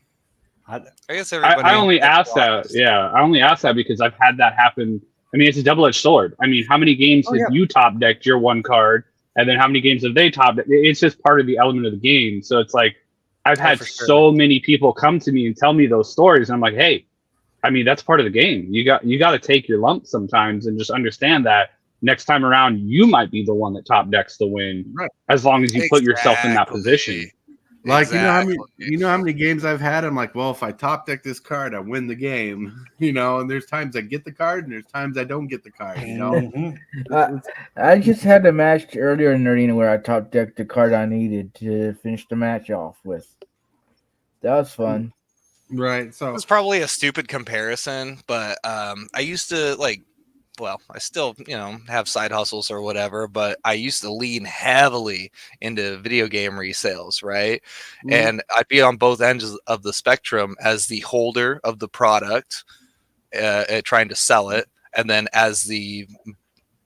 I guess everybody. I only ask that. Yeah, I only ask that because I've had that happen. I mean, it's a double-edged sword. I mean, how many games have you top decked your one card and then how many games have they topped? It's just part of the element of the game. So it's like I've had for sure. so many people come to me and tell me those stories, and I'm like, hey, I mean, that's part of the game. You got to take your lumps sometimes and just understand that next time around you might be the one that top decks the win, Right. as long as you put yourself in that Exactly. position. Like Exactly. you know how many games I've had. I'm like, well, if I top deck this card, I win the game. And there's times I get the card, and there's times I don't get the card. Mhm. I just had a match earlier in the arena where I top decked the card I needed to finish the match off with. That was fun. Right. So It's probably a stupid comparison, but I used to I still, have side hustles or whatever, but I used to lean heavily into video game resales, right? Mhm. And I'd be on both ends of the spectrum as the holder of the product, trying to sell it, and then as the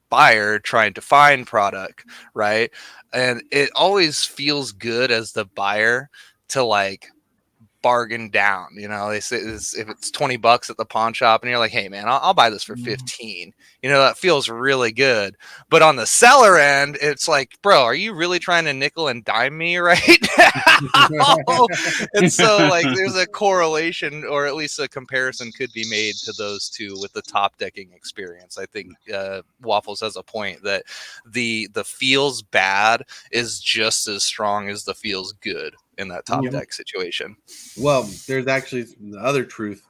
buyer trying to find product, right? And it always feels good as the buyer to bargain down. They say if it's $20 at the pawn shop and you're like, hey man, I'll buy this for 15, that feels really good. But on the seller end, it's like, bro, are you really trying to nickel and dime me right now? And so there's a correlation, or at least a comparison could be made to those two with the top decking experience. I think Waffles has a point that the feels bad is just as strong as the feels good in that top deck situation. Well, there's actually the other truth,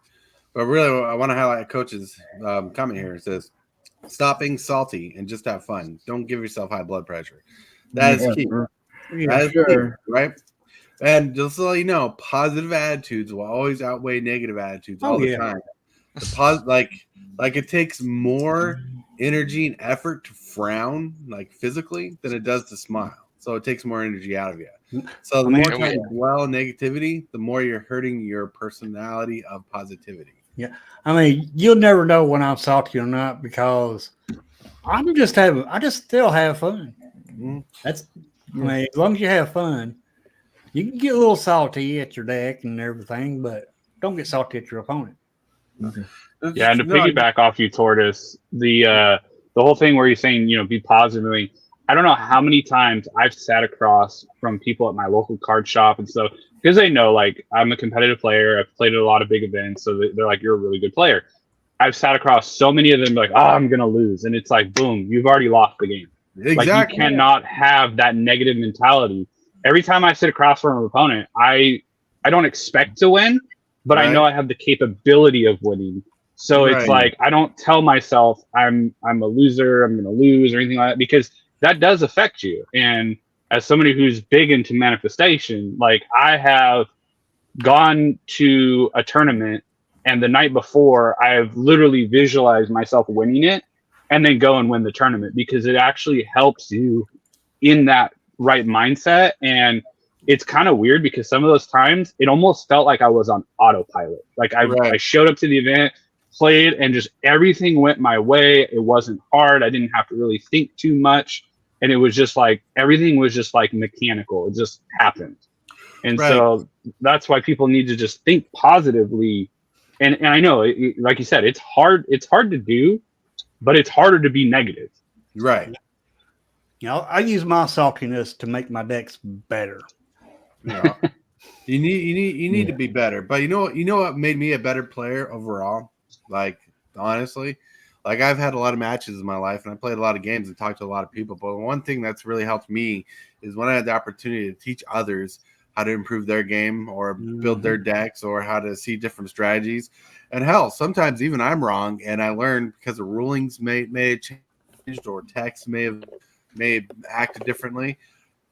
but really, I want to highlight a coach's comment here. It says, "Stop being salty and just have fun. Don't give yourself high blood pressure." That is key. That is key, right? And just to let you know, positive attitudes will always outweigh negative attitudes all the time. Like it takes more energy and effort to frown, physically, than it does to smile. So it takes more energy out of you. So the more time you dwell on negativity, the more you're hurting your personality of positivity. Yeah. I mean, you'll never know when I'm salty or not because I just still have fun. As long as you have fun, you can get a little salty at your deck and everything, but don't get salty at your opponent. Okay. Yeah, and to piggyback off you, Tortoise, the whole thing where you're saying, be positive. I mean, I don't know how many times I've sat across from people at my local card shop and stuff, because they know, I'm a competitive player. I've played at a lot of big events, so they're like, you're a really good player. I've sat across so many of them like, oh, I'm going to lose. And it's like, boom, you've already lost the game. Exactly. You cannot have that negative mentality. Every time I sit across from an opponent, I don't expect to win, but I know I have the capability of winning. So it's like, I don't tell myself I'm a loser, I'm going to lose or anything like that, because that does affect you. And as somebody who's big into manifestation, I have gone to a tournament and the night before I've literally visualized myself winning it and then go and win the tournament, because it actually helps you in that right mindset. And it's kind of weird because some of those times it almost felt like I was on autopilot. I showed up to the event, played, and just everything went my way. It wasn't hard. I didn't have to really think too much. And it was just everything was just mechanical. It just happened. And so that's why people need to just think positively. And I know, like you said, it's hard to do, but it's harder to be negative. Right. I use my saltiness to make my decks better. You need to be better. But you know what made me a better player overall? Honestly, I've had a lot of matches in my life and I played a lot of games and talked to a lot of people. But one thing that's really helped me is when I had the opportunity to teach others how to improve their game or build their decks or how to see different strategies. And hell, sometimes even I'm wrong and I learned because the rulings may have changed or text may have acted differently.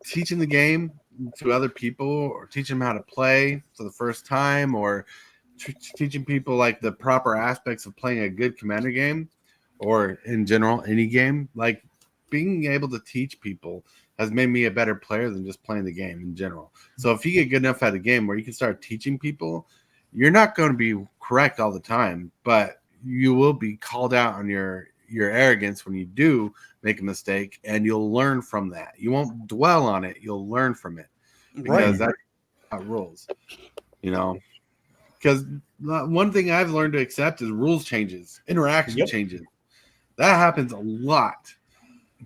Teaching the game to other people or teaching them how to play for the first time or teaching people the proper aspects of playing a good commander game or in general any game, being able to teach people has made me a better player than just playing the game in general. So if you get good enough at a game where you can start teaching people, you're not going to be correct all the time, but you will be called out on your arrogance when you do make a mistake, and you'll learn from that. You won't dwell on it. You'll learn from it because that's how it rules, because one thing I've learned to accept is rules changes, interaction changes. That happens a lot.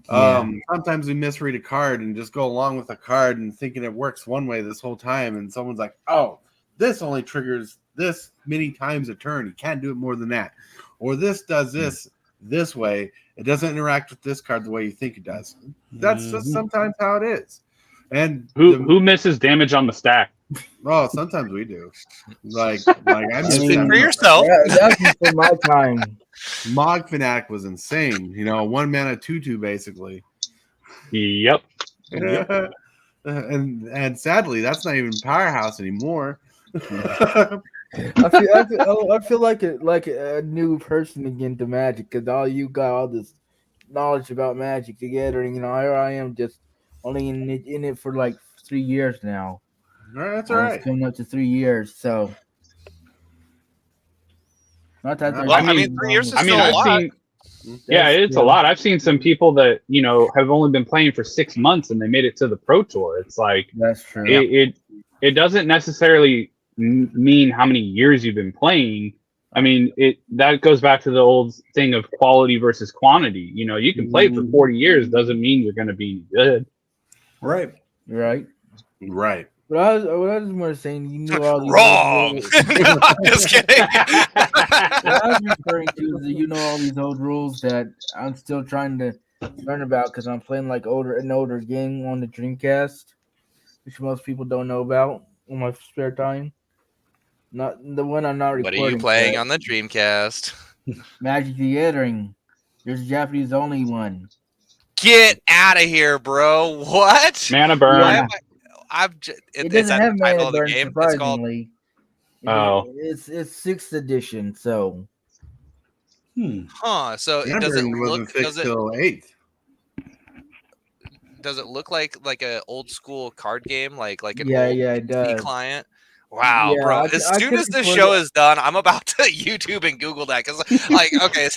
Sometimes we misread a card and just go along with a card and thinking it works one way this whole time, and someone's like, "Oh, this only triggers this many times a turn. You can't do it more than that." Or this does this way. It doesn't interact with this card the way you think it does. That's just sometimes how it is. And who misses damage on the stack? Oh, sometimes we do. Like I'm Speak for yourself. That's before my time. Mog Fanatic was insane. 1 mana 2/2 basically. Yep. and sadly, that's not even Powerhouse anymore. I feel like a new person again to Magic because all you got all this knowledge about Magic together, and here I am just only in it for like 3 years now. That's all right. It's coming up to 3 years, so not that. Well, I mean, 3 years is still a I've lot. seen. Yeah, it's a lot. I've seen some people that have only been playing for 6 months and they made it to the Pro Tour. It's like that's true. It doesn't necessarily mean how many years you've been playing. I mean, that goes back to the old thing of quality versus quantity. You can play for 40 years, doesn't mean you're going to be good. Right. But I was more saying you knew all these Wrong. Old I'm just kidding. what I was referring to is that all these old rules that I'm still trying to learn about because I'm playing like an older game on the Dreamcast, which most people don't know about in my spare time. Not the one I'm not What recording. are you playing but on the Dreamcast? Magic the Gathering. There's a Japanese only one. Get out of here, bro. What? Mana burn. Yeah. It's It doesn't at have the title mana of the burn, game. It's called. surprisingly. It's 6th edition, so. Huh. So it does it Mandarin wasn't look? fixed till 8th. Does it look like a old school card game, like an Yeah, old it PC does. client? Wow, Yeah, bro! I As soon could as this record show it. is done, I'm about to YouTube and Google that because, okay,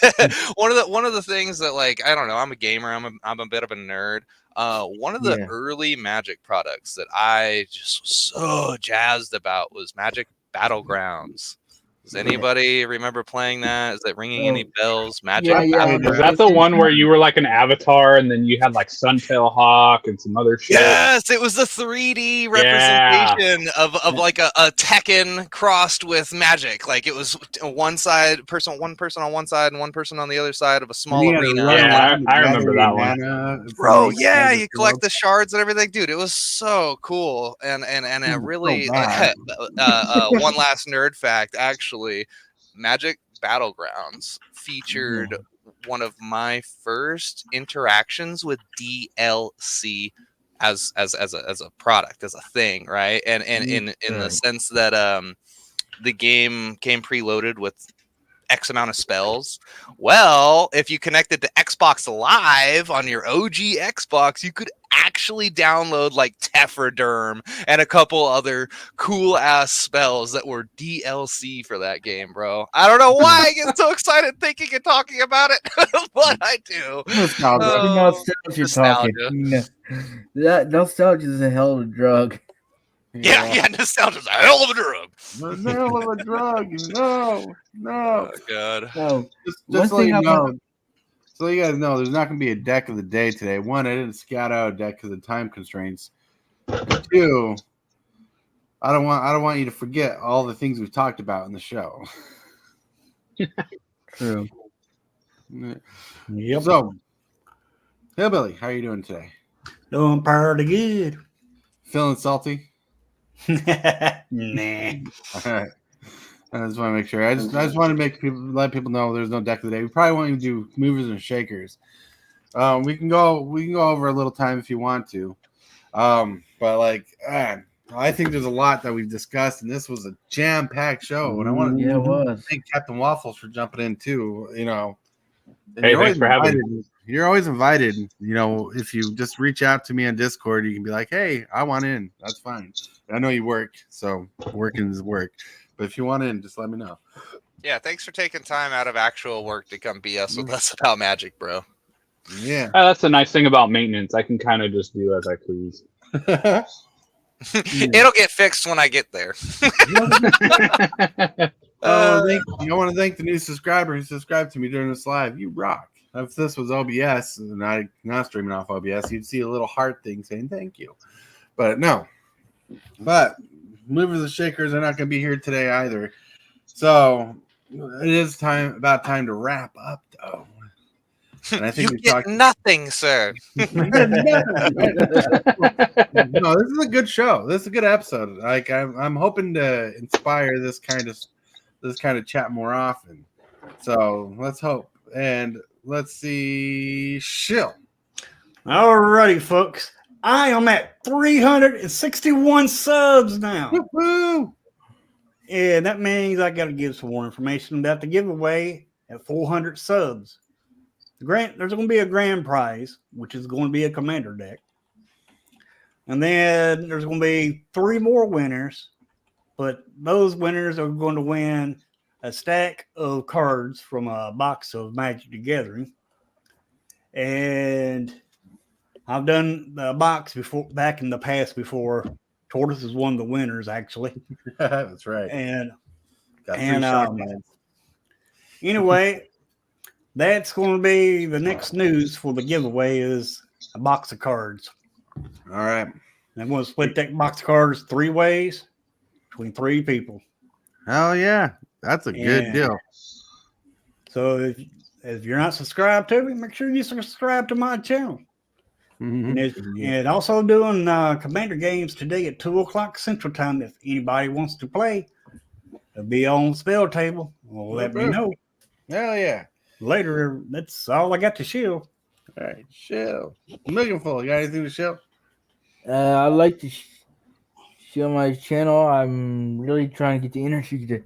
one of the things that, I don't know, I'm a gamer, I'm a bit of a nerd. One of the early Magic products that I just was so jazzed about was Magic Battlegrounds. Does anybody remember playing that? Is that ringing any bells? Magic. Yeah. Is that the one where you were like an avatar and then you had like Suntail Hawk and some other shit? Yes, it was the 3D representation of like a Tekken crossed with Magic. Like it was one person on one side and one person on the other side of a small arena. Yeah, I remember that one. Bro, yeah, you collect the shards and everything, dude. It was so cool, and it really. One last nerd fact, actually, Magic Battlegrounds featured one of my first interactions with DLC as a product, as a thing, right? And in the sense that the game came preloaded with X amount of spells. Well, if you connected to Xbox Live on your OG Xbox, you could actually download like Tefferderm and a couple other cool ass spells that were DLC for that game, bro. I don't know why I get so excited thinking and talking about it, but I do. Nostalgia talking. That nostalgia is a hell of a drug. Yeah, nostalgia's a hell of a drug. The hell of a drug. No. Oh, God. No. Just so you know. So you guys know, there's not going to be a deck of the day today. One, I didn't scout out a deck because of time constraints. Two, I don't want you to forget all the things we've talked about in the show. True. Yep. So, Hillbilly, how are you doing today? Doing pretty good. Feeling salty? Nah. All right. I just want to make sure. I just want to let people know there's no deck of the day. We probably won't even do movers and shakers. We can go over a little time if you want to. But I think there's a lot that we've discussed, and this was a jam-packed show. And I want to thank Captain Waffles for jumping in too. Hey, thanks for having me. You're always invited. If you just reach out to me on Discord, you can be like, "Hey, I want in." That's fine. I know you work, so working is work. But if you want in, just let me know. Yeah, thanks for taking time out of actual work to come BS with us about Magic, bro. Yeah. That's the nice thing about maintenance. I can kind of just do as I please. It'll get fixed when I get there. I want to thank the new subscriber who subscribed to me during this live. You rock. if this was OBS and I not streaming off OBS, you'd see a little heart thing saying thank you. But no. But movers and shakers are not going to be here today either. So it is about time to wrap up, though. And I think you get nothing, sir. No, this is a good show. This is a good episode. Like I'm hoping to inspire this kind of chat more often. So let's hope. And let's see. Shill. Alrighty, folks. I am at 361 subs now. Woo-hoo! And that means I got to give some more information about the giveaway at 400 subs. There's going to be a grand prize, which is going to be a commander deck. And then there's going to be 3 more winners, but those winners are going to win a stack of cards from a box of Magic the Gathering. And I've done the box before, back in the past before. Tortoise is one of the winners, actually. That's right. And got 3 shot hands. Anyway, that's going to be the next news for the giveaway is a box of cards. All right. I'm going to split that box of cards 3 ways between 3 people. Hell yeah. That's a good deal. So if you're not subscribed to me, make sure you subscribe to my channel. Mm-hmm. And also doing Commander games today at 2 o'clock Central Time. If anybody wants to play, it'll be on spell table. Well, let me know. Hell yeah. Later, that's all I got to shield. All right, Shill. Looking full. You got anything to show? I'd like to show my channel. I'm really trying to get the energy to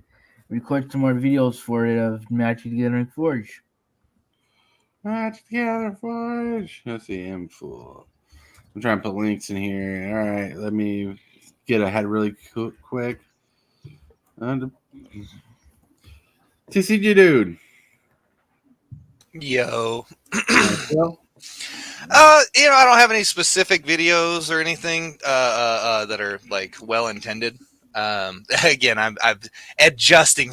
record some more videos for it of Magic the Gathering Forge. Match together, Forge. Let's see, I'm full. I'm trying to put links in here. All right, let me get ahead really quick. TCG dude. Yo. I don't have any specific videos or anything that are like well intended. Again, I'm readjusting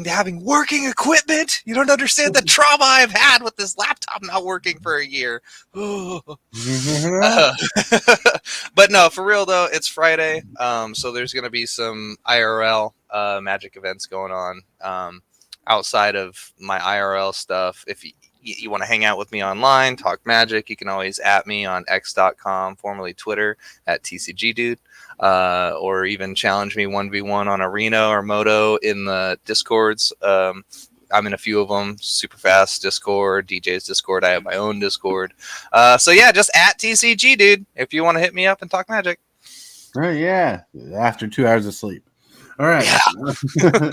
to having working equipment. You don't understand the trauma I've had with this laptop not working for a year. But no, for real though, it's Friday. So there's going to be some IRL Magic events going on outside of my IRL stuff. If you want to hang out with me online, talk Magic, you can always @ me on x.com, formerly Twitter, at TCGDude. Or even challenge me 1v1 on Arena or Moto in the Discords. I'm in a few of them. Superfast Discord, DJ's Discord. I have my own Discord. So yeah, just @ TCG, dude. If you want to hit me up and talk Magic. Oh yeah, after 2 hours of sleep. All right. Yeah.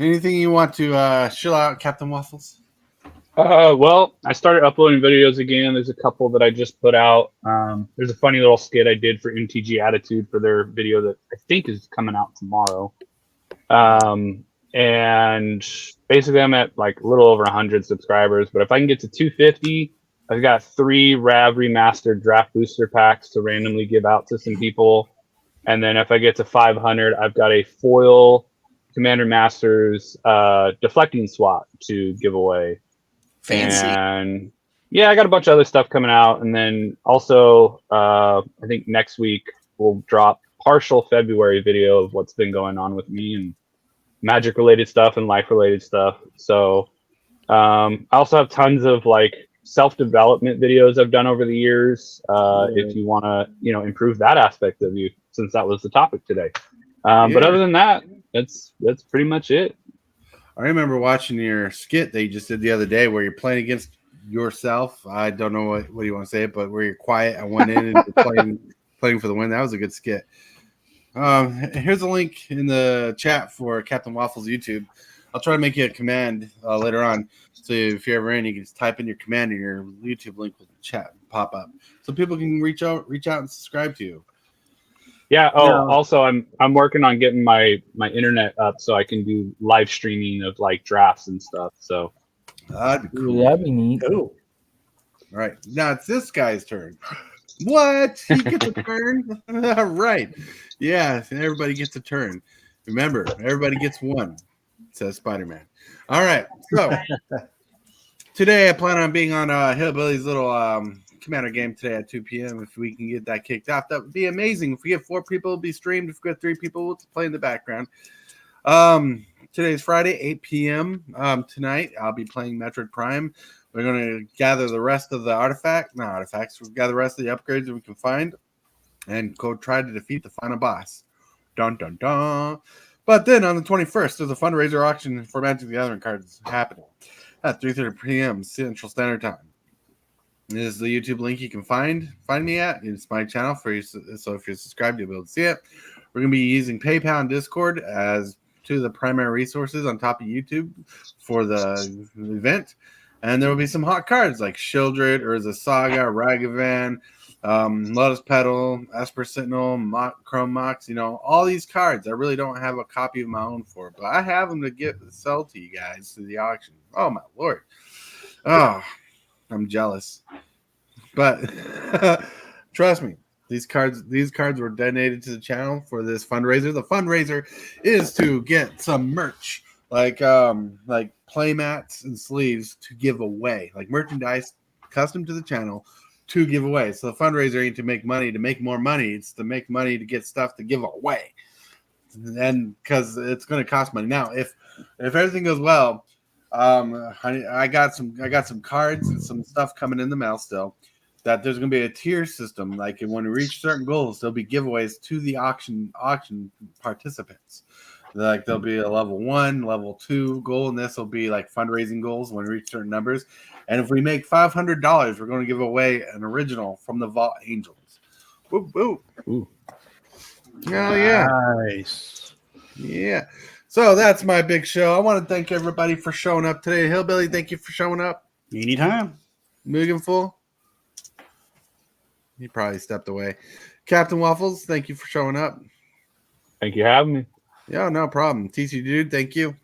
Anything you want to chill out, Captain Waffles? Well, I started uploading videos again. There's a couple that I just put out. There's a funny little skit I did for MTG Attitude for their video that I think is coming out tomorrow. And basically I'm at like a little over 100 subscribers, but if I can get to 250, I've got 3 RAV remastered draft booster packs to randomly give out to some people. And then if I get to 500, I've got a foil Commander Masters deflecting swap to give away. Fancy. And yeah, I got a bunch of other stuff coming out. And then also, I think next week we'll drop partial February video of what's been going on with me and Magic related stuff and life related stuff. So I also have tons of like self-development videos I've done over the years. If you want to, improve that aspect of you, since that was the topic today. But other than that, that's pretty much it. I remember watching your skit that you just did the other day where you're playing against yourself. I don't know what you want to say, but where you're quiet. I went in and playing for the win. That was a good skit. Here's a link in the chat for Captain Waffles YouTube. I'll try to make you a command later on. So if you're ever in, you can just type in your command and your YouTube link with the chat pop up. So people can reach out and subscribe to you. Yeah. Oh, also, I'm working on getting my internet up so I can do live streaming of like drafts and stuff. So that'd be cool. That'd be neat. Cool. All right, now it's this guy's turn. What? He gets a turn? All right. Yeah, everybody gets a turn. Remember, everybody gets one. Says Spider-Man. All right. So today I plan on being on Hillbilly's little commander game today at 2 p.m. If we can get that kicked off, that would be amazing. If we get 4 people, it'll be streamed. If we get 3 people, we'll play in the background. Today's Friday, 8 p.m. Tonight, I'll be playing Metroid Prime. We're going to gather the rest of the artifacts. We'll gather the rest of the upgrades that we can find and go try to defeat the final boss. Dun, dun, dun. But then on the 21st, there's a fundraiser auction for Magic the Gathering cards happening at 3:30 p.m. Central Standard Time. This is the YouTube link you can find me at. It's my channel for you, so if you're subscribed, you'll be able to see it. We're going to be using PayPal and Discord as two of the primary resources on top of YouTube for the event. And there will be some hot cards like Shieldred, Urza Saga, Ragavan, Lotus Petal, Esper Sentinel, Chrome Mox, all these cards. I really don't have a copy of my own for, but I have them to sell to you guys through the auction. Oh my lord. Oh, I'm jealous. But trust me, these cards were donated to the channel for this fundraiser. The fundraiser is to get some merch, like play mats and sleeves to give away, like merchandise custom to the channel to give away. So the fundraiser ain't to make money to make more money. It's to make money to get stuff to give away. And because it's going to cost money. Now, if everything goes well, I got some cards and some stuff coming in the mail still. That there's going to be a tier system. Like when we reach certain goals, there'll be giveaways to the auction participants. Like there'll be a level 1, level 2 goal, and this will be like fundraising goals when we reach certain numbers. And if we make $500, we're going to give away an original from the Vault Angels. Whoop, whoop. Ooh. Oh, yeah. Nice. Yeah. So that's my big show. I want to thank everybody for showing up today. Hillbilly, thank you for showing up. Anytime. Mugen Full. He probably stepped away. Captain Waffles, thank you for showing up. Thank you for having me. Yeah, no problem. TC Dude, thank you.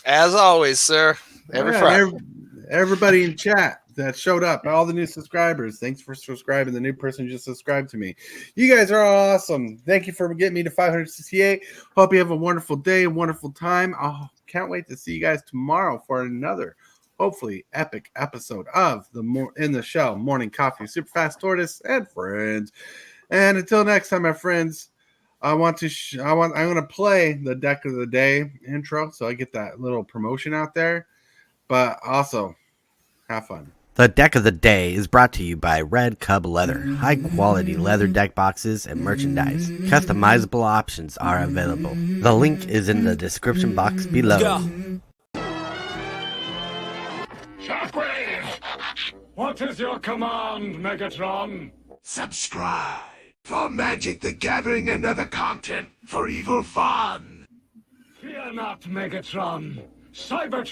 As always, sir. Every Friday. Everybody in chat that showed up, all the new subscribers, thanks for subscribing. The new person just subscribed to me. You guys are all awesome. Thank you for getting me to 568. Hope you have a wonderful day, a wonderful time. Oh, can't wait to see you guys tomorrow for another, hopefully, epic episode of In the Shell Morning Coffee, Super Fast Tortoise, and friends. And until next time, my friends, I'm going to play the deck of the day intro, so I get that little promotion out there. But also, have fun. The deck of the day is brought to you by Red Cub Leather. High quality leather deck boxes and merchandise. Customizable options are available. The link is in the description box below. Shockwave! What is your command, Megatron? Subscribe for Magic the Gathering and other content for evil fun. Fear not, Megatron. Cybertron